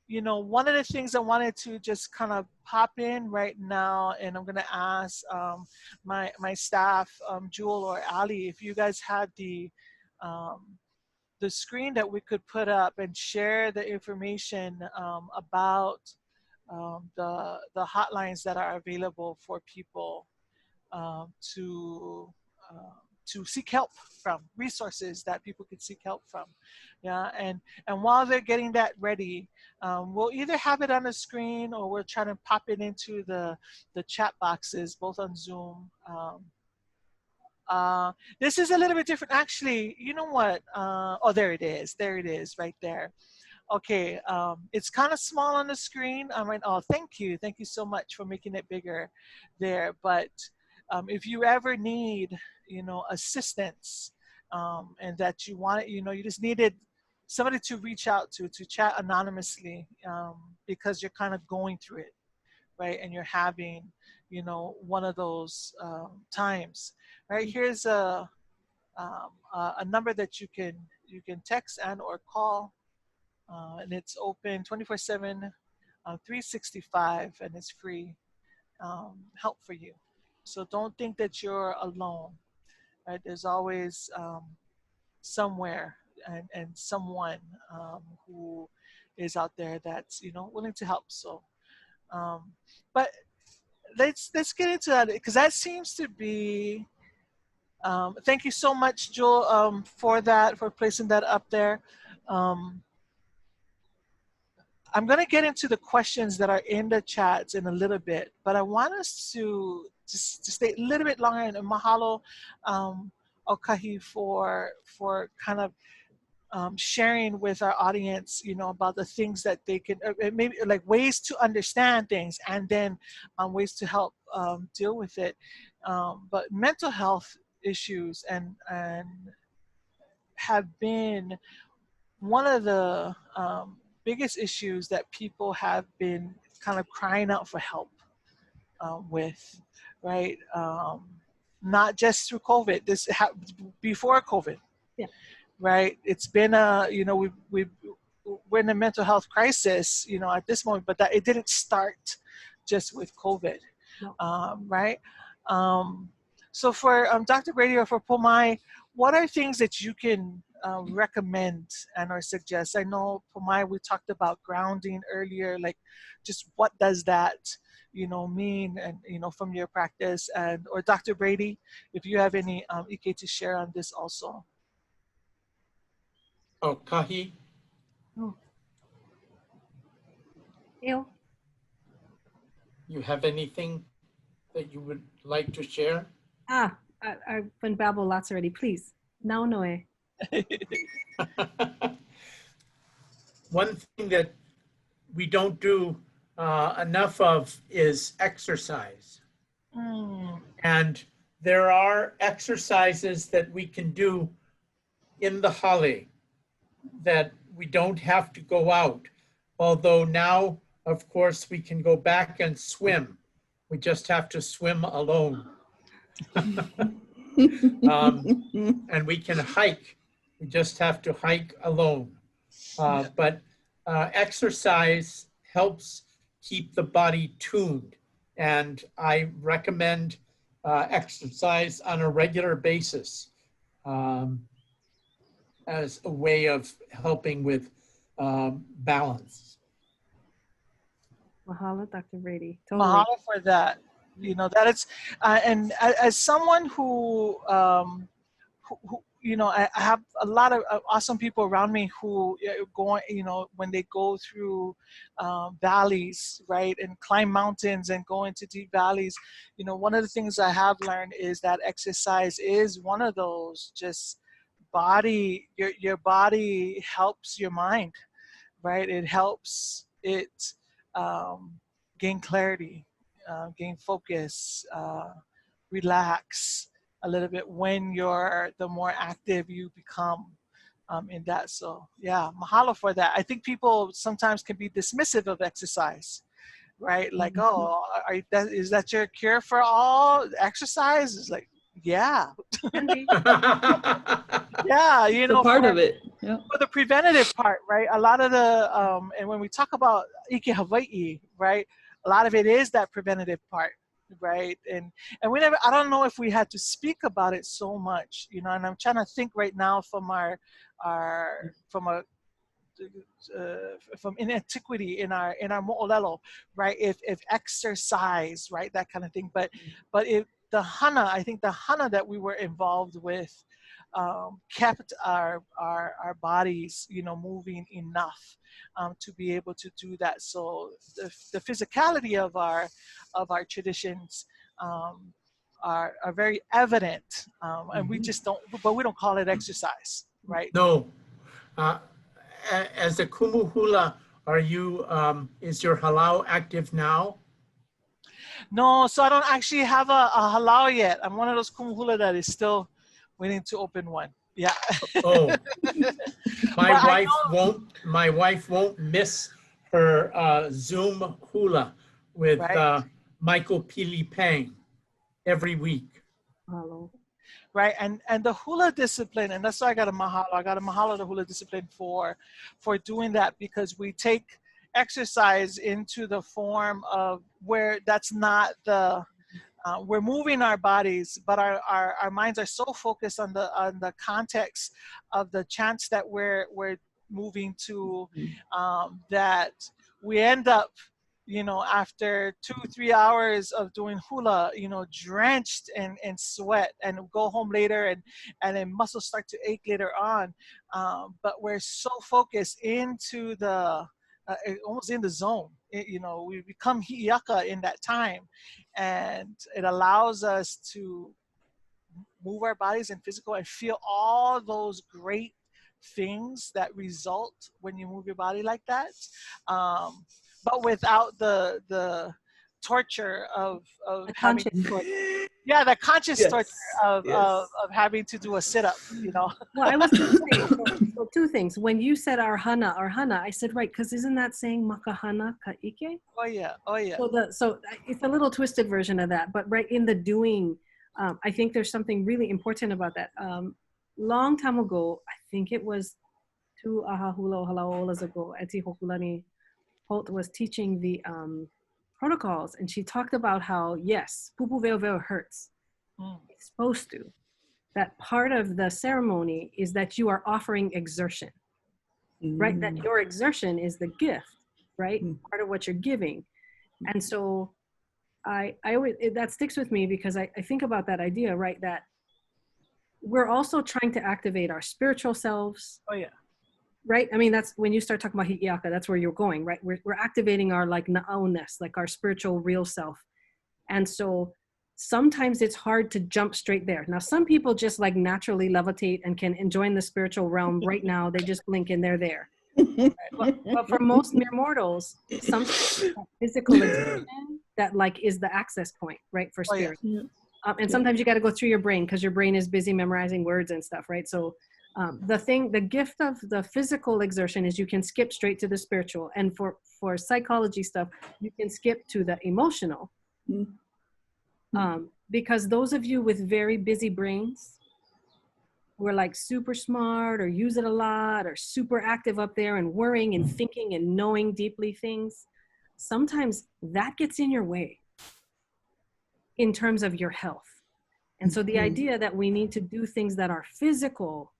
You know, one of the things I wanted to just kind of pop in right now, and I'm going to ask my staff, Jewel or Ali, if you guys had the screen that we could put up and share the information about the hotlines that are available for people to seek help from, resources that people could seek help from. Yeah, and while they're getting that ready, we'll either have it on the screen or we'll try to pop it into the chat boxes, both on Zoom. This is a little bit different, actually. You know what? Oh, there it is right there. Okay, it's kind of small on the screen. Oh, thank you so much for making it bigger there. But if you ever need, you know, assistance, and that you want it, you know, you just needed somebody to reach out to chat anonymously, because you're kind of going through it, right? And you're having, you know, one of those times, right? Here's a number that you can text and or call, and it's open 24/7, 365, and it's free help for you. So don't think that you're alone, right? There's always somewhere and someone who is out there that's, you know, willing to help. So, but let's get into that, because that seems to be. Thank you so much, Joel, for placing that up there. I'm going to get into the questions that are in the chats in a little bit, but I want us to stay a little bit longer, and mahalo, Aukahi, for kind of sharing with our audience, about the things that they can, maybe like ways to understand things, and then ways to help deal with it. But mental health issues and have been one of the biggest issues that people have been kind of crying out for help with, right? Not just through COVID. Before COVID. Yeah. Right. It's been we're in a mental health crisis, at this moment, but that it didn't start just with COVID. No. Right. So for Dr. Brady or for Pōmaikaʻi, what are things that you can recommend and or suggest? I know Pōmaikaʻi, we talked about grounding earlier, like just what does that mean, and from your practice, and or Dr. Brady, if you have any ike to share on this also. Aukahi, Oh. Ew. you have anything that you would like to share? I've been babble lots already. Please, now noe. One thing that we don't do enough of is exercise. And there are exercises that we can do in the hale that we don't have to go out. Although now, of course, we can go back and swim. We just have to swim alone. And we can hike. We just have to hike alone. But exercise helps keep the body tuned. And I recommend exercise on a regular basis as a way of helping with balance. Mahalo, Dr. Brady. Totally. Mahalo for that. That it's, and as someone who I have a lot of awesome people around me who when they go through valleys, right, and climb mountains and go into deep valleys, one of the things I have learned is that exercise is one of those just your body helps your mind, right? It helps it gain clarity, gain focus, relax a little bit when the more active you become in that. So yeah, mahalo for that. I think people sometimes can be dismissive of exercise, right? Like, oh, is that your cure for all? Exercise is like, yeah. Yeah, It's a part of it. Yeah. For the preventative part, right? A lot of the, and when we talk about Ike Hawaii, right? A lot of it is that preventative part, right? And I don't know if we had to speak about it so much, and I'm trying to think right now from from in antiquity in our mo'olelo, right? If exercise, right, that kind of thing. But if the hana, I think the hana that we were involved with kept our bodies, moving enough to be able to do that. So the physicality of our traditions are very evident, and we just don't call it exercise, right? No. As a kumu hula, is your halau active now? No, so I don't actually have a halau yet. I'm one of those kumu hula that is still waiting to open one. Yeah. Oh, my wife won't miss her Zoom hula with right. Michael Pili Pang every week. Mahalo. Right, and the hula discipline, and that's why I got a mahalo the hula discipline for doing that, because we take exercise into the form of where that's not the we're moving our bodies, but our minds are so focused on the context of the chants that we're moving to, that we end up, after 2-3 hours of doing hula, drenched in sweat, and go home later and then muscles start to ache later on. But we're so focused into the almost in the zone. You know, we become hi'iaka in that time, and it allows us to move our bodies in physical and feel all those great things that result when you move your body like that, but without the torture of having yeah, the conscious torture of having to do a sit-up, you know. Well, I was going to say, so two things. When you said arhana, I said, right, because isn't that saying makahana ka'ike? Oh yeah, oh yeah. So it's a little twisted version of that, but right in the doing, I think there's something really important about that. Long time ago, I think it was 2 ahahula o halaolas ago, Eti Hokulani Holt was teaching the protocols, and she talked about how, yes, pupu veo hurts. It's supposed to. That part of the ceremony is that you are offering exertion, right? That your exertion is the gift, right? Part of what you're giving. And so I always, that sticks with me because I think about that idea, right? That we're also trying to activate our spiritual selves. Oh yeah. Right? I mean, that's when you start talking about hi'iaka, that's where you're going, right? We're activating our like na'au-ness, like our spiritual real self. And so sometimes it's hard to jump straight there. Now, some people just like naturally levitate and can enjoy the spiritual realm right now. They just blink and they're there. But for most mere mortals, sometimes physical exertion that like is the access point, right? For spirit. Oh, yeah. And sometimes you got to go through your brain because your brain is busy memorizing words and stuff, right? So the gift of the physical exertion is you can skip straight to the spiritual. And for psychology stuff, you can skip to the emotional. Because those of you with very busy brains who are like super smart or use it a lot or super active up there and worrying and thinking and knowing deeply things, sometimes that gets in your way in terms of your health. And so the idea that we need to do things that are physical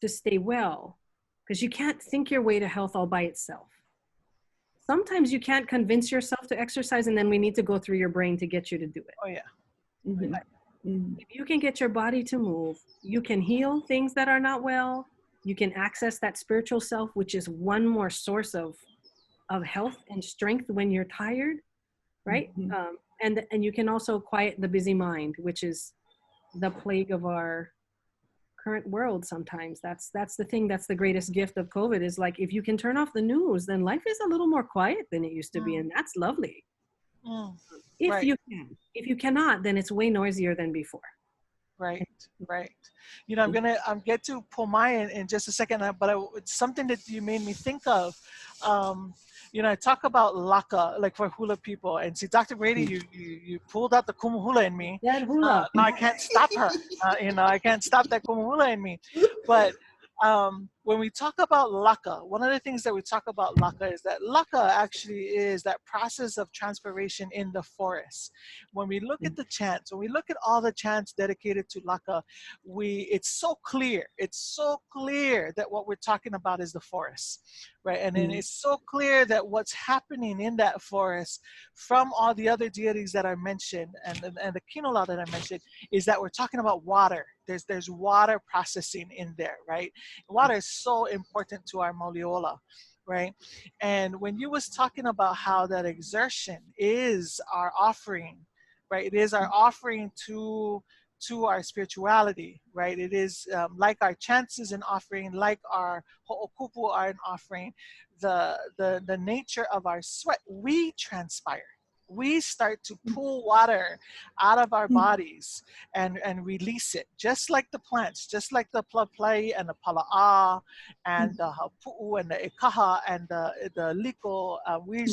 to stay well, because you can't think your way to health all by itself. Sometimes you can't convince yourself to exercise, and then we need to go through your brain to get you to do it. Oh yeah. If you can get your body to move, you can heal things that are not well. You can access that spiritual self, which is one more source of health and strength when you're tired, right? And you can also quiet the busy mind, which is the plague of our current world sometimes. That's the thing, that's the greatest gift of COVID, is like, if you can turn off the news, then life is a little more quiet than it used to be, and that's lovely. If you can. If you cannot, then it's way noisier than before. Right. You know, I'm get to Pōmaikaʻi in just a second, but it's something that you made me think of. You know, I talk about laka, like for hula people, and see, Dr. Brady, you pulled out the kumu hula in me. That hula. Now I can't stop her. You know, I can't stop that kumu hula in me. But when we talk about laka, one of the things that we talk about laka is that laka actually is that process of transpiration in the forest. When we look at the chants, when we look at all the chants dedicated to laka, it's so clear. It's so clear that what we're talking about is the forest, right? And then it's so clear that what's happening in that forest from all the other deities that I mentioned and the kinola that I mentioned is that we're talking about water. There's water processing in there, right? Water is so important to our Mauliola, right? And when you was talking about how that exertion is our offering, right? It is our offering to our spirituality, right? It is like our chants is an offering, like our ho'okupu are an offering. The nature of our sweat, we transpire. We start to pull water out of our bodies and release it, just like the plants, just like the plaplai and the pala'a and the hapu'u and the ekaha and the liko. We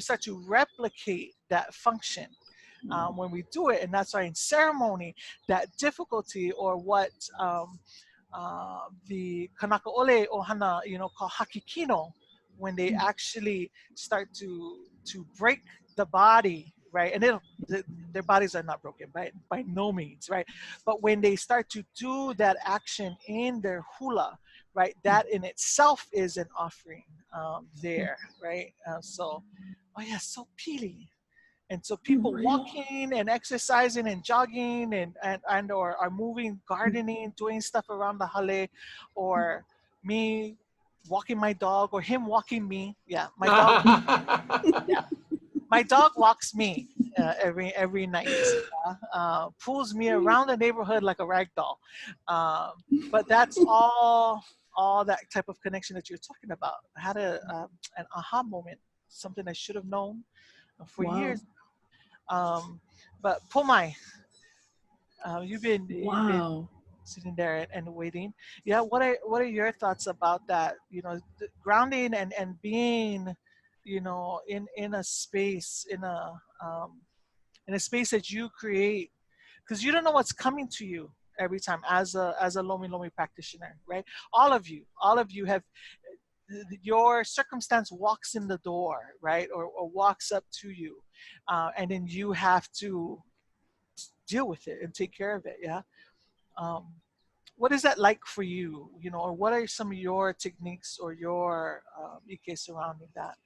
start to replicate that function when we do it. And that's why in ceremony, that difficulty, or what the kanaka ole ohana, you know, called hakikino, when they actually start to break the body, right? And their bodies are not broken by no means, right? But when they start to do that action in their hula, right, that in itself is an offering there, right? So pili. And so people walking and exercising and jogging and or are moving, gardening, doing stuff around the hale, or me walking my dog or him walking me. Yeah, my dog. Yeah, my dog walks me every night. Pulls me around the neighborhood like a rag doll. But that's all that type of connection that you're talking about. I had an aha moment, something I should have known for Wow. years. But Pomai, you've been Wow. sitting there and waiting. Yeah, what are your thoughts about that? You know, grounding and being, you know, in a space in a space that you create, because you don't know what's coming to you every time as a Lomi Lomi practitioner, right? All of you have your circumstance walks in the door, right, or walks up to you, and then you have to deal with it and take care of it. Yeah. Um, what is that like for you? You know, or what are some of your techniques or your ike surrounding that?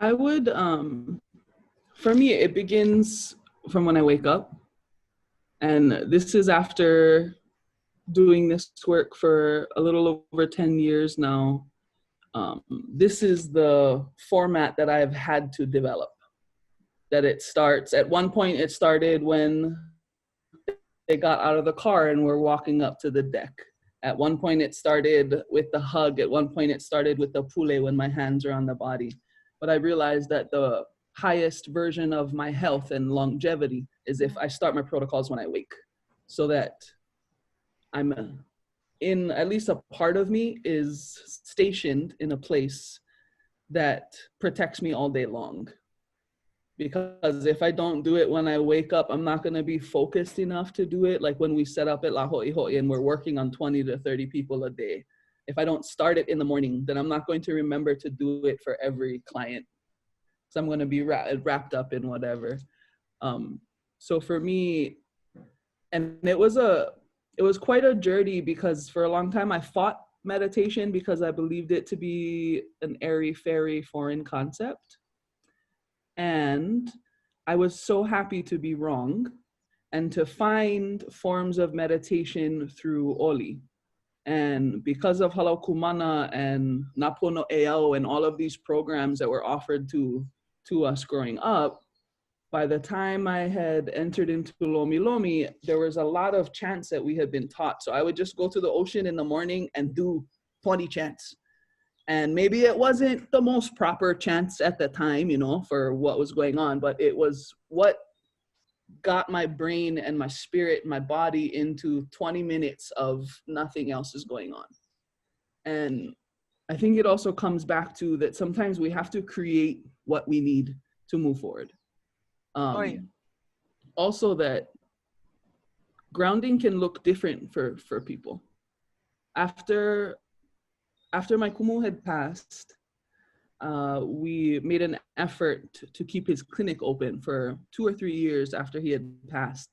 I would, for me, it begins from when I wake up. And this is after doing this work for a little over 10 years now. This is the format that I've had to develop. That it starts, at one point it started when they got out of the car and were walking up to the deck. At one point it started with the hug. At one point it started with the pule when my hands are on the body. But I realized that the highest version of my health and longevity is if I start my protocols when I wake, so that I'm in, at least a part of me is stationed in a place that protects me all day long. Because if I don't do it when I wake up, I'm not going to be focused enough to do it. Like when we set up at La Hoi Hoi and we're working on 20 to 30 people a day. If I don't start it in the morning, then I'm not going to remember to do it for every client. So I'm going to be wrapped up in whatever. So for me, and it was quite a journey, because for a long time I fought meditation because I believed it to be an airy-fairy foreign concept. And I was so happy to be wrong and to find forms of meditation through Oli. And because of Halau Kumana and Napono Eao and all of these programs that were offered to us growing up, by the time I had entered into Lomi Lomi, there was a lot of chants that we had been taught. So I would just go to the ocean in the morning and do 20 chants. And maybe it wasn't the most proper chants at the time, you know, for what was going on, but it was what got my brain and my spirit, my body into 20 minutes of nothing else is going on. And I think it also comes back to that sometimes we have to create what we need to move forward. Also that grounding can look different for people. After my Kumu had passed, we made an effort to keep his clinic open for 2 or 3 years after he had passed.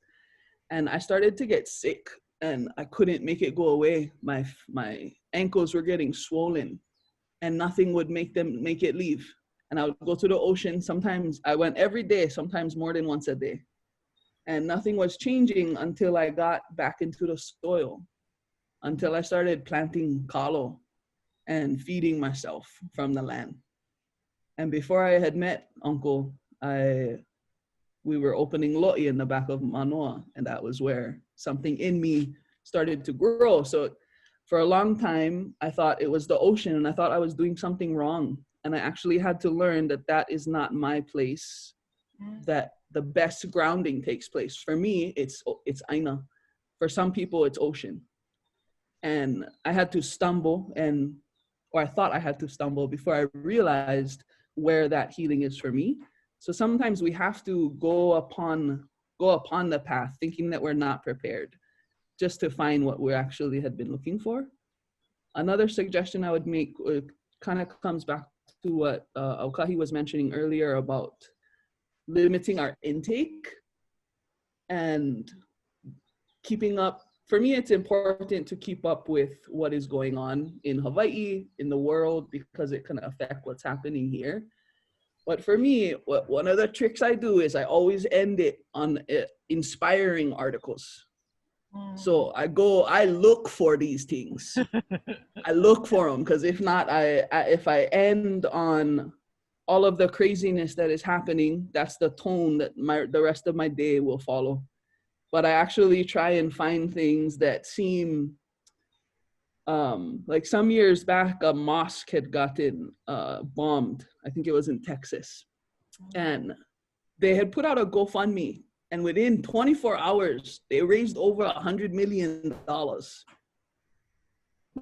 And I started to get sick and I couldn't make it go away. My ankles were getting swollen and nothing would make it leave. And I would go to the ocean. Sometimes I went every day, sometimes more than once a day. And nothing was changing until I got back into the soil, until I started planting kalo and feeding myself from the land. And before I had met Uncle, we were opening lo'i in the back of Manoa, and that was where something in me started to grow. So for a long time, I thought it was the ocean, and I thought I was doing something wrong. And I actually had to learn that that is not my place, that the best grounding takes place. For me, it's aina. For some people, it's ocean. And I had to stumble, or I thought I had to stumble before I realized where that healing is for me. So sometimes we have to go upon the path thinking that we're not prepared, just to find what we actually had been looking for. Another suggestion I would make kind of comes back to what Aukahi was mentioning earlier about limiting our intake and keeping up. For me, it's important to keep up with what is going on in Hawaii, in the world, because it can affect what's happening here. But for me, one of the tricks I do is I always end it on inspiring articles. So I look for these things. I look for them, because if not, if I end on all of the craziness that is happening, that's the tone that the rest of my day will follow. But I actually try and find things that seem, like some years back, a mosque had gotten bombed. I think it was in Texas. And they had put out a GoFundMe. And within 24 hours, they raised over $100 million.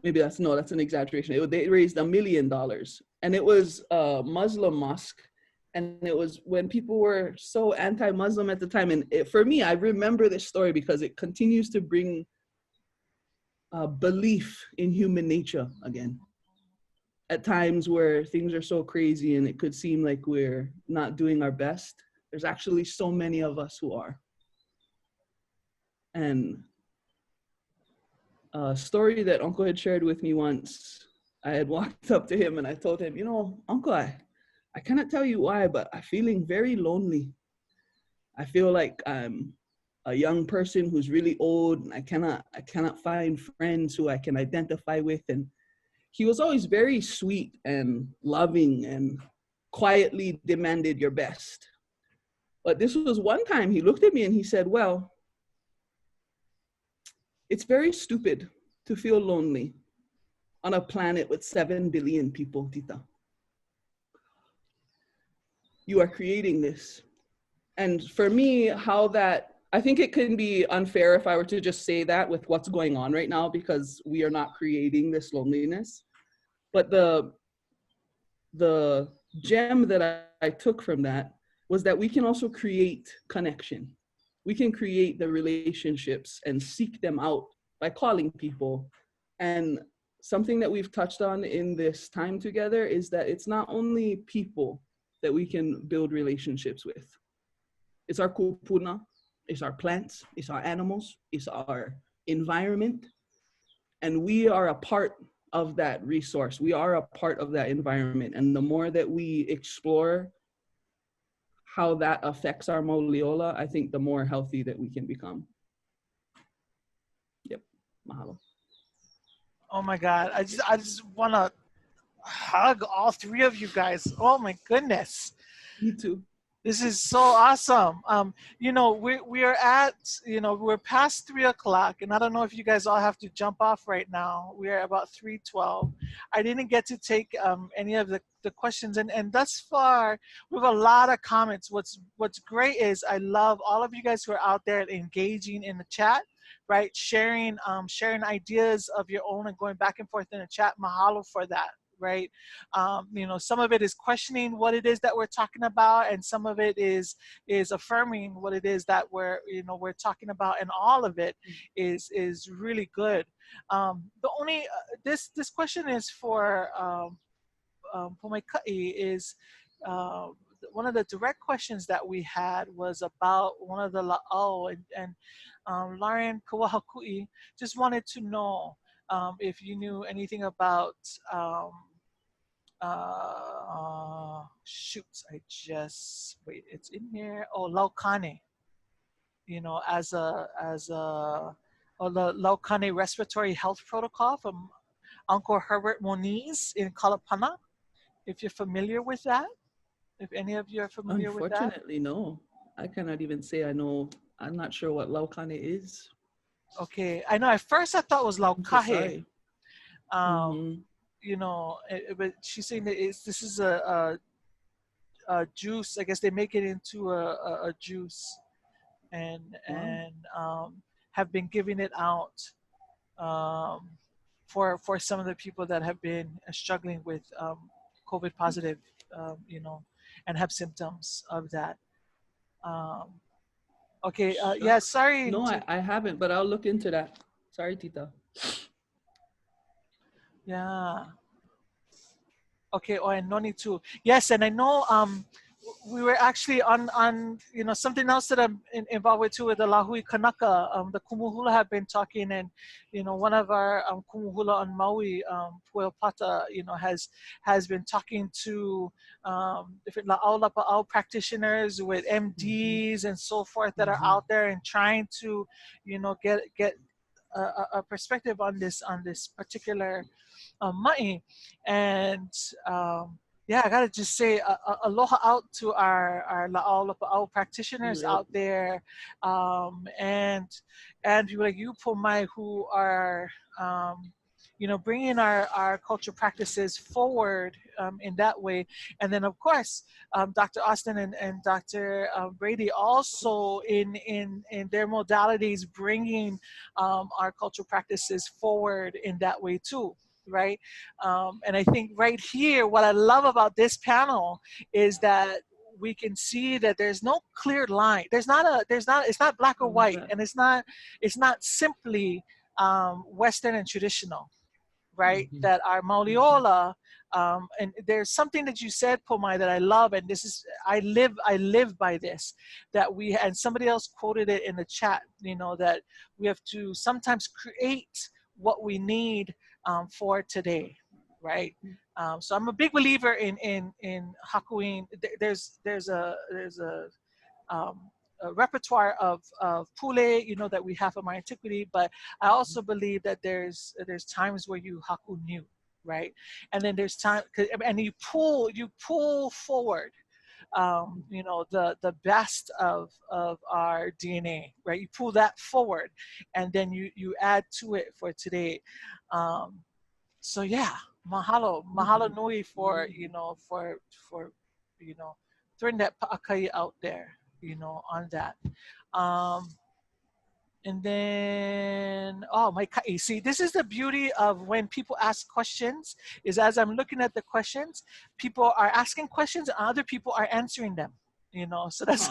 Maybe that's an exaggeration. They raised $1 million. And it was a Muslim mosque. And it was when people were so anti-Muslim at the time. And for me, I remember this story because it continues to bring belief in human nature again. At times where things are so crazy and it could seem like we're not doing our best, there's actually so many of us who are. And a story that Uncle had shared with me once, I had walked up to him and I told him, Uncle, I cannot tell you why, but I'm feeling very lonely. I feel like I'm a young person who's really old and I cannot find friends who I can identify with. And he was always very sweet and loving and quietly demanded your best. But this was one time he looked at me and he said, well, it's very stupid to feel lonely on a planet with 7 billion people, Tita. You are creating this. And for me, I think it can be unfair if I were to just say that with what's going on right now, because we are not creating this loneliness. But the gem that I took from that was that we can also create connection. We can create the relationships and seek them out by calling people. And something that we've touched on in this time together is that it's not only people that we can build relationships with. It's our kupuna, it's our plants, it's our animals, it's our environment. And we are a part of that resource. We are a part of that environment. And the more that we explore how that affects our Mauliola, I think the more healthy that we can become. Yep, mahalo. Oh my God, I just want to hug all three of you guys. Oh my goodness. Me too. This is so awesome. We are at, we're past 3 o'clock, and I don't know if you guys all have to jump off right now. We are about 3:12. I didn't get to take any of the questions, and thus far we have a lot of comments. What's great is I love all of you guys who are out there engaging in the chat, right? Sharing ideas of your own and going back and forth in the chat. Mahalo for that. Right, some of it is questioning what it is that we're talking about, and some of it is affirming what it is that we're talking about, and all of it is really good. The only this question is for Pōmaikaʻi. Is one of the direct questions that we had was about one of the la'au, and Lauren Kawahakui just wanted to know if you knew anything about it's in here. Oh, Laukane, as the Laukane respiratory health protocol from Uncle Herbert Moniz in Kalapana. If you're familiar with that, if any of you are familiar with that. Unfortunately, no. I cannot even say I know. I'm not sure what Laukane is. Okay, I know at first I thought it was Laukahe. But she's saying that this is a juice. I guess they make it into a juice, and have been giving it out for some of the people that have been struggling with COVID positive, and have symptoms of that. Okay, yeah, sorry. No, I haven't, but I'll look into that. Sorry, Tita. Yeah. Okay, and Noni too. Yes, and I know we were actually on something else that I'm involved with too, with the Lahui Kānaka. The Kumu Hula have been talking, and one of our Kumu Hula on Maui, Pueo Pata, has been talking to different La'au Lapa'au practitioners with MDs and so forth that are out there and trying to get a perspective on this particular ma'i. And yeah, I gotta just say aloha out to our La'au Lapa'au practitioners out there, and people like you, Pōmai, who are bringing our culture practices forward in that way. And then of course Dr. Austin and Dr. Brady also in their modalities bringing our cultural practices forward in that way too, right? And I think right here, what I love about this panel is that we can see that there's no clear line. It's not black or white, and it's not simply Western and traditional, right? That our Mauliola, and there's something that you said, Pōmai, that I love, and this is, I live by this, that and somebody else quoted it in the chat, that we have to sometimes create what we need for today, right? So I'm a big believer in hakuin. There's a repertoire of pule, that we have from our antiquity, but I also believe that there's times where you haku new, right? And then there's time, and you pull forward, the best of our DNA, right? You pull that forward, and then you add to it for today. So yeah, mahalo nui for for throwing that pa'akai out there, on that. And then, oh, my ka'i. See, this is the beauty of when people ask questions, is as I'm looking at the questions, people are asking questions and other people are answering them. So that's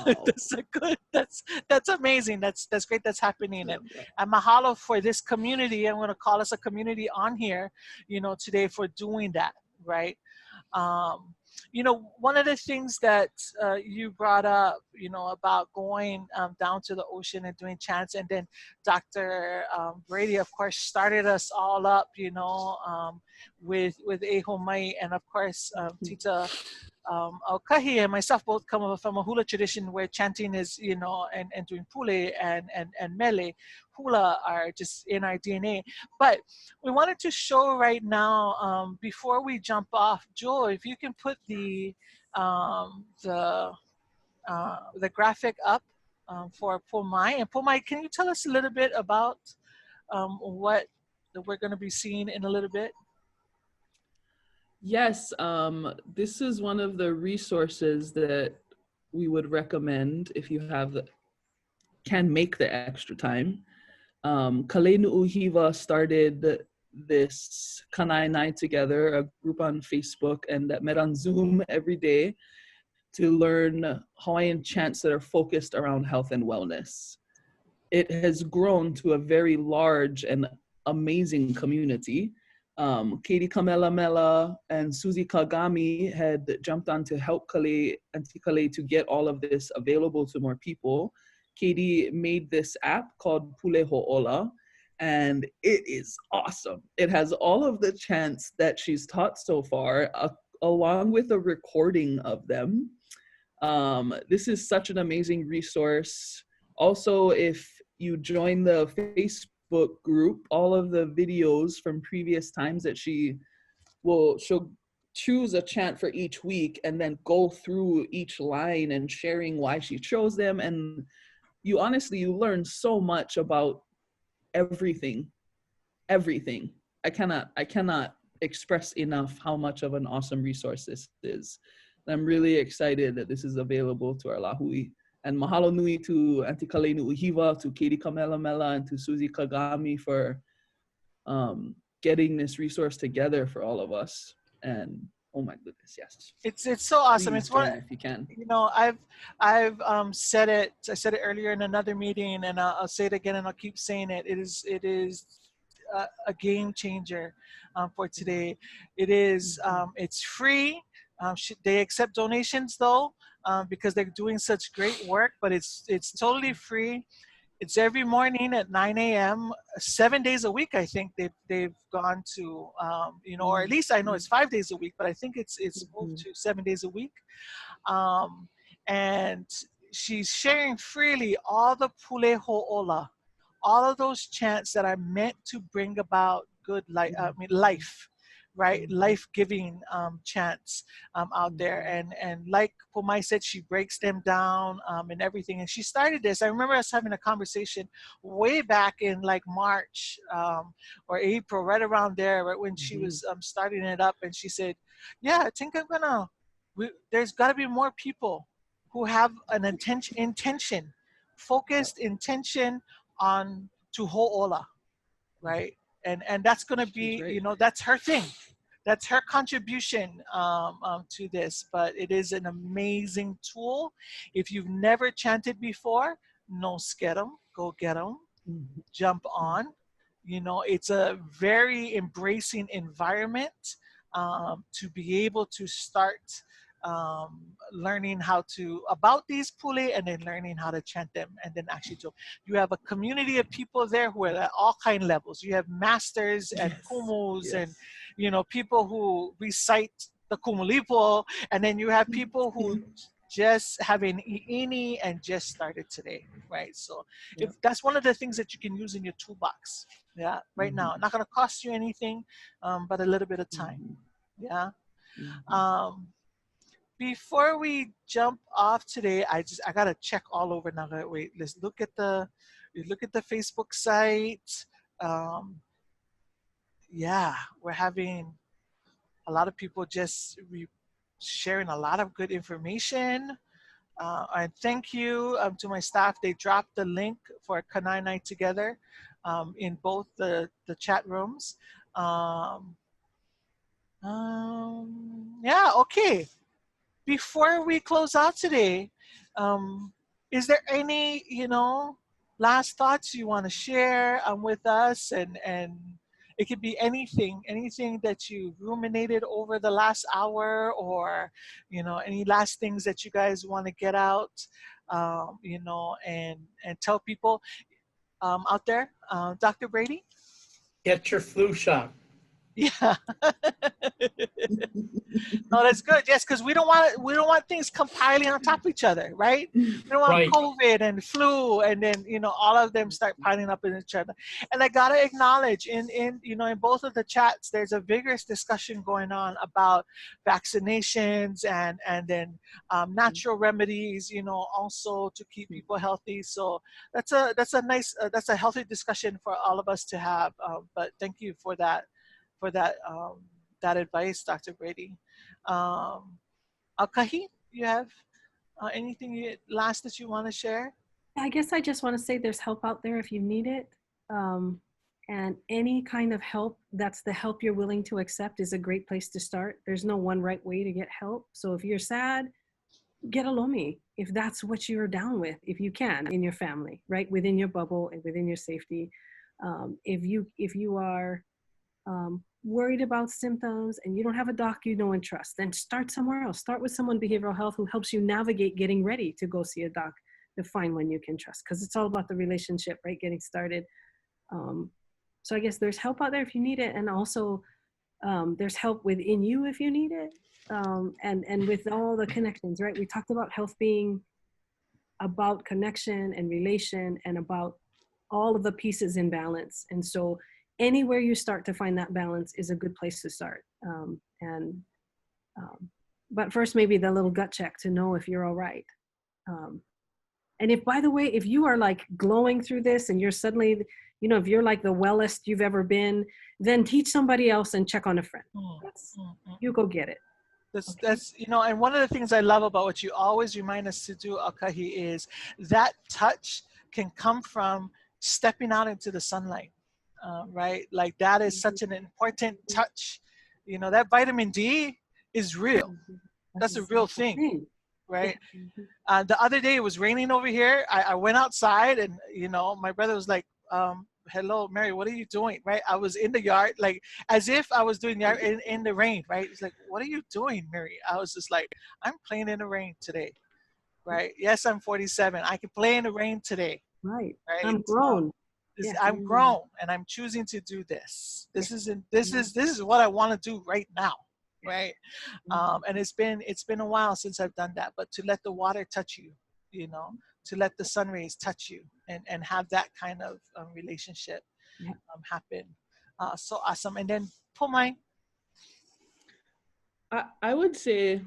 that's amazing. That's great. That's happening. And mahalo for this community. I'm going to call us a community on here, today, for doing that, right? One of the things that you brought up, about going down to the ocean and doing chants, and then Dr. Brady, of course, started us all up, with Eho Mai, and of course, Tita Aukahi and myself both come from a hula tradition where chanting is, and doing pule and mele. Hula are just in our DNA. But we wanted to show right now, before we jump off, Joel, if you can put the graphic up for Pōmai. And Pōmai, can you tell us a little bit about what we're going to be seeing in a little bit? Yes, this is one of the resources that we would recommend if you can make the extra time. Kalani Uhiva started this Kanai Night Together, a group on Facebook, and that met on Zoom every day to learn Hawaiian chants that are focused around health and wellness. It has grown to a very large and amazing community. Katie Kamelamela and Susie Kagami had jumped on to help Auntie Kale to get all of this available to more people. Katie made this app called Pule Ho'ola, and it is awesome. It has all of the chants that she's taught so far, along with a recording of them. This is such an amazing resource. Also, if you join the Facebook group, all of the videos from previous times that she'll choose a chant for each week and then go through each line and sharing why she chose them. And you learn so much about everything. I cannot express enough how much of an awesome resource this is. And I'm really excited that this is available to our lahui. And mahalo nui to Auntie Kalani Uhiva, to Katie Kamelamela, and to Susie Kagami for getting this resource together for all of us. And oh my goodness, yes. It's so awesome. Please it's one, if you can. I've said it. I said it earlier in another meeting, and I'll say it again, and I'll keep saying it. It is a game changer for today. It is. It's free. They accept donations though. because they're doing such great work, but it's totally free. It's every morning at 9 a.m., 7 days a week. I think they've gone to, or at least I know it's 5 days a week, but I think it's moved to 7 days a week. And she's sharing freely all the pule ho'ola, all of those chants that are meant to bring about good life, right? Life-giving chants out there. And like Pomai said, she breaks them down and everything. And she started this. I remember us having a conversation way back in like March or April, right around there, right when she was starting it up. And she said, yeah, I think there's got to be more people who have an focused intention on to ho'ola, right? And that's going to be, that's her thing. That's her contribution to this. But it is an amazing tool. If you've never chanted before, no scare 'em, go get 'em, jump on. It's a very embracing environment to be able to start learning about these pule and then learning how to chant them and then actually do. You have a community of people there who are at all kind of levels. You have masters and kumus and people who recite the kumulipo, and then you have people who just have an iini and just started today, right? So if that's one of the things that you can use in your toolbox, right now, not going to cost you anything, but a little bit of time, before we jump off today, I gotta check all over now. Wait, let's look at the Facebook site. We're having a lot of people just sharing a lot of good information. And thank you to my staff. They dropped the link for Kanai Night Together in both the chat rooms. Okay. Before we close out today, is there any, last thoughts you want to share with us? And it could be anything that you ruminated over the last hour, or, any last things that you guys want to get out, and tell people out there. Dr. Brady? Get your flu shot. Yeah. No, that's good. Yes, because we don't want things compiling on top of each other, right? We don't want COVID and flu, and then all of them start piling up in each other. And I gotta acknowledge in both of the chats, there's a vigorous discussion going on about vaccinations and then natural remedies, also to keep people healthy. So that's a nice that's a healthy discussion for all of us to have. But thank you for that advice, Dr. Brady. Aukahi, you have anything last that you want to share? I guess I just want to say there's help out there if you need it. And any kind of help that's the help you're willing to accept is a great place to start. There's no one right way to get help. So if you're sad, get a lomi if that's what you're down with, if you can, in your family, right? Within your bubble and within your safety. If you are worried about symptoms and you don't have a doc you know and trust, then start somewhere else. Start with someone behavioral health who helps you navigate getting ready to go see a doc to find one you can trust, because it's all about the relationship, right? Getting started. So I guess there's help out there if you need it, and also there's help within you if you need it, and with all the connections, right? We talked about health being about connection and relation and about all of the pieces in balance, and so anywhere you start to find that balance is a good place to start. But first, maybe the little gut check to know if you're all right. And if, by the way, if you are like glowing through this and you're suddenly, if you're like the wellest you've ever been, then teach somebody else and check on a friend. You go get it. That's and one of the things I love about what you always remind us to do, Aukahi, is that touch can come from stepping out into the sunlight. Right? Like that is such an important touch. That vitamin D is real. That's a real thing, right? The other day it was raining over here. I went outside and, my brother was like, hello, Mary, what are you doing? Right? I was in the yard, like as if I was doing yard in the rain, right? He's like, what are you doing, Mary? I was just like, I'm playing in the rain today. right? Yes, I'm 47. I can play in the rain today, Right. right? I'm grown. Yeah. I'm grown, and I'm choosing to do this. This is what I want to do right now, right? And it's been a while since I've done that, but to let the water touch you, you know, to let the sun rays touch you, and have that kind of relationship happen. So awesome. And then Pōmaikaʻi. I would say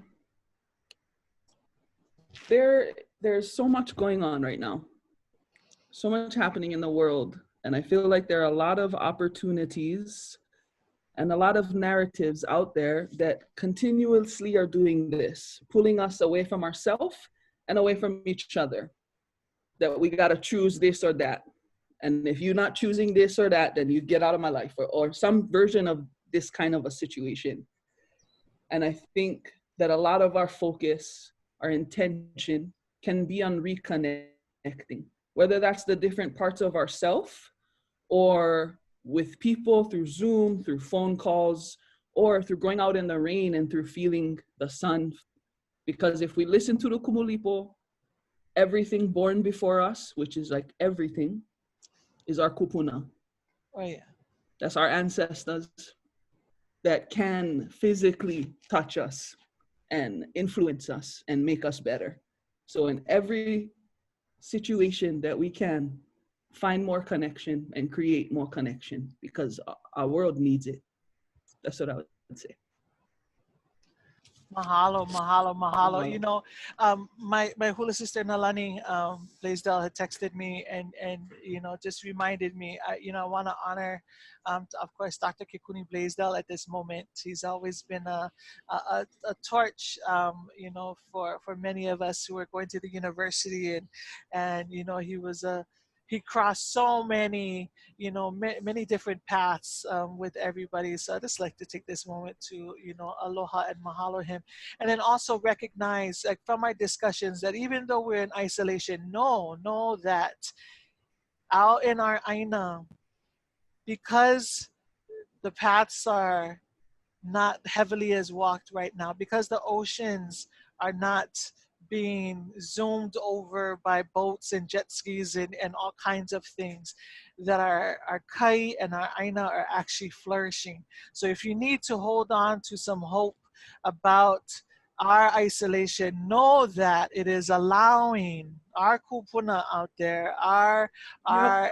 there's so much going on right now, so much happening in the world, and I feel like there are a lot of opportunities and a lot of narratives out there that continuously are doing this, pulling us away from ourselves and away from each other, that we got to choose this or that, and if you're not choosing this or that, then you get out of my life, or some version of this kind of a situation. And I think that a lot of our focus, our intention, can be on reconnecting, whether that's the different parts of ourself, or with people through Zoom, through phone calls, or through going out in the rain and through feeling the sun. Because if we listen to the Kumulipo, everything born before us, which is like everything, is our kupuna. Oh yeah. That's our ancestors that can physically touch us and influence us and make us better. So in every situation that we can, find more connection and create more connection, because our world needs it. That's what I would say. Mahalo, mahalo, mahalo. Mahalo. You know, my hula sister Nalani Blaisdell had texted me and you know, just reminded me. I want to honor, of course, Dr. Kikuni Blaisdell at this moment. He's always been a torch, you know, for many of us who are going to the university, and you know, he crossed so many, you know, many different paths with everybody. So I just like to take this moment to, you know, aloha and mahalo him. And then also recognize, like from our discussions, that even though we're in isolation, know that out in our aina, because the paths are not heavily as walked right now, because the oceans are not being zoomed over by boats and jet skis and all kinds of things, that our kai and our aina are actually flourishing. So if you need to hold on to some hope about our isolation, know that it is allowing our kupuna out there, our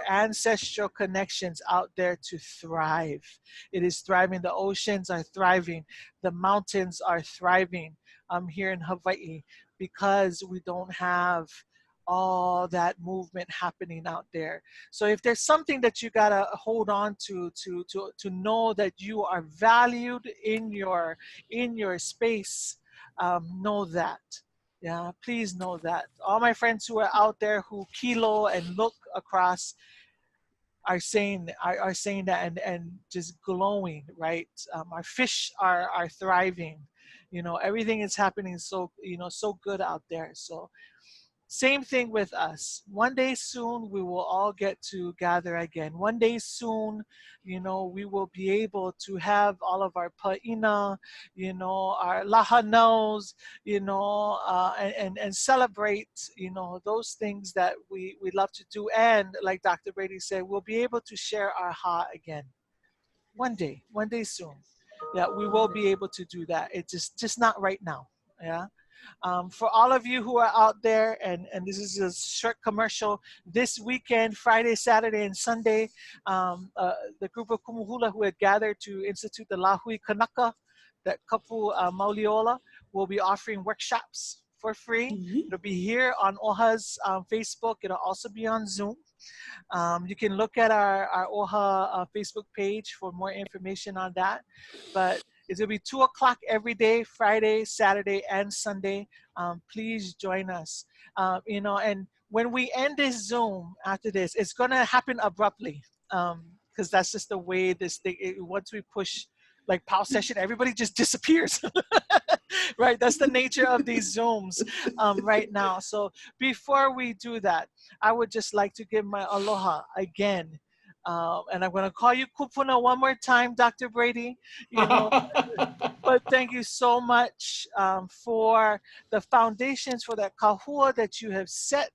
ancestral connections out there to thrive. It is thriving. The oceans are thriving. The mountains are thriving here in Hawaii, because we don't have all that movement happening out there. So if there's something that you gotta hold on to know that you are valued in your space, know that. Yeah, please know that. All my friends who are out there who kilo and look across are saying that and just glowing, right? Our fish are thriving. You know, everything is happening so, you know, so good out there. So same thing with us. One day soon, we will all get to gather again. One day soon, you know, we will be able to have all of our pa'ina, you know, our lahanos, you know, and celebrate, you know, those things that we love to do. And like Dr. Brady said, we'll be able to share our ha again. One day soon. Yeah, we will be able to do that. It's just not right now. Yeah. For all of you who are out there, and this is a short commercial, this weekend, Friday, Saturday, and Sunday, the group of Kumuhula who had gathered to institute the Lahui kānaka, that kapu Mauliola, will be offering workshops for free. Mm-hmm. It'll be here on OHA's Facebook. It'll also be on Zoom. You can look at our OHA Facebook page for more information on that. But it's going to be 2 o'clock every day, Friday, Saturday, and Sunday. Please join us. You know, and when we end this Zoom after this, it's going to happen abruptly, because that's just the way this thing, once we push like pause session, everybody just disappears. Right? That's the nature of these Zooms right now. So before we do that, I would just like to give my aloha again And I'm going to call you Kupuna one more time, Dr. Brady. You know, but thank you so much for the foundations, for that kahua that you have set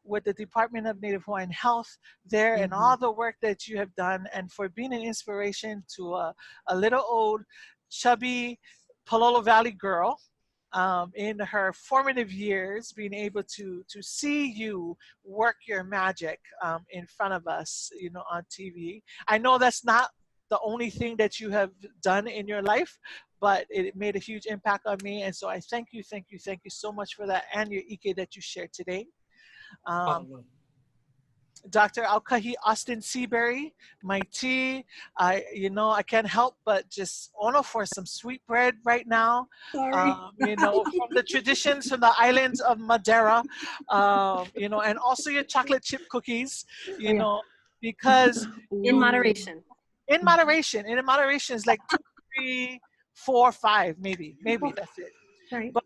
with the Department of Native Hawaiian Health there, and all the work that you have done, and for being an inspiration to a little old, chubby Palolo Valley girl in her formative years, being able to see you work your magic in front of us, you know, on TV. I know that's not the only thing that you have done in your life, but it made a huge impact on me. And so I thank you so much for that, and your ike that you shared today. Dr. Aukahi Austin-Seabury, my tea. You know, I can't help but just honor for some sweet bread right now. Sorry. You know, from the traditions from the islands of Madeira, you know, and also your chocolate chip cookies, you know, because In moderation. In moderation is like 2, 3, 4, 5, maybe that's it. Right. But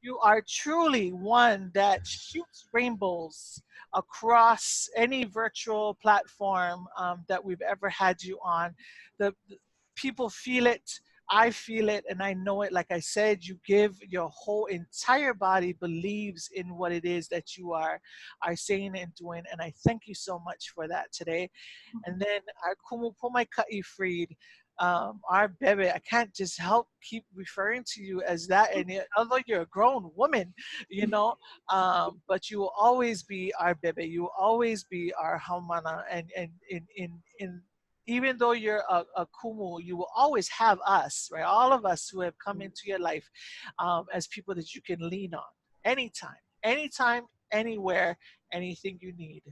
you are truly one that shoots rainbows across any virtual platform that we've ever had you on. The people feel it, I feel it, and I know it. Like I said, you give, your whole entire body believes in what it is that you are saying and doing, and I thank you so much for that today. And then our Kumu Pōmaikaʻi Freed, our bebe, I can't just help keep referring to you as that. And although you're a grown woman, you know, but you will always be our bebe. You will always be our haumana. And in even though you're a kumu, you will always have us, right? All of us who have come into your life as people that you can lean on anytime, anywhere, anything you need.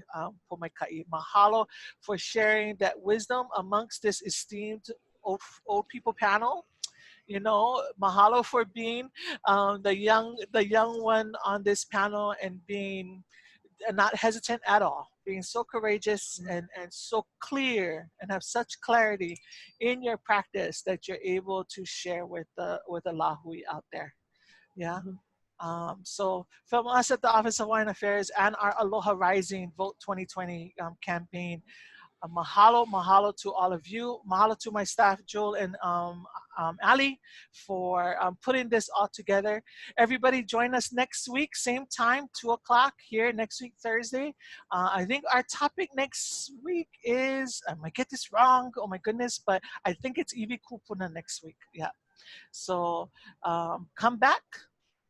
Pōmaikaʻi, mahalo for sharing that wisdom amongst this esteemed old people panel. You know, mahalo for being the young one on this panel, and being not hesitant at all, being so courageous and so clear, and have such clarity in your practice that you're able to share with the lahui out there. Yeah. So from us at the Office of Hawaiian Affairs and our Aloha Rising Vote 2020 campaign, mahalo to all of you. Mahalo to my staff, Joel and Ali, for putting this all together. Everybody join us next week, same time, 2 o'clock here next week, Thursday. I think our topic next week is, I might get this wrong, oh my goodness, but I think it's Iwi Kupuna next week. Yeah. So come back.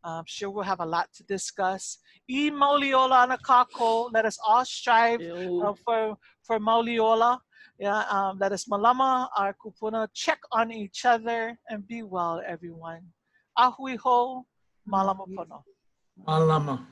I'm sure we'll have a lot to discuss. I Mauliola ana kako. Let us all strive for Mauliola. Yeah, let us malama our kupuna, check on each other, and be well, everyone. Ahui ho, malama pono. Malama.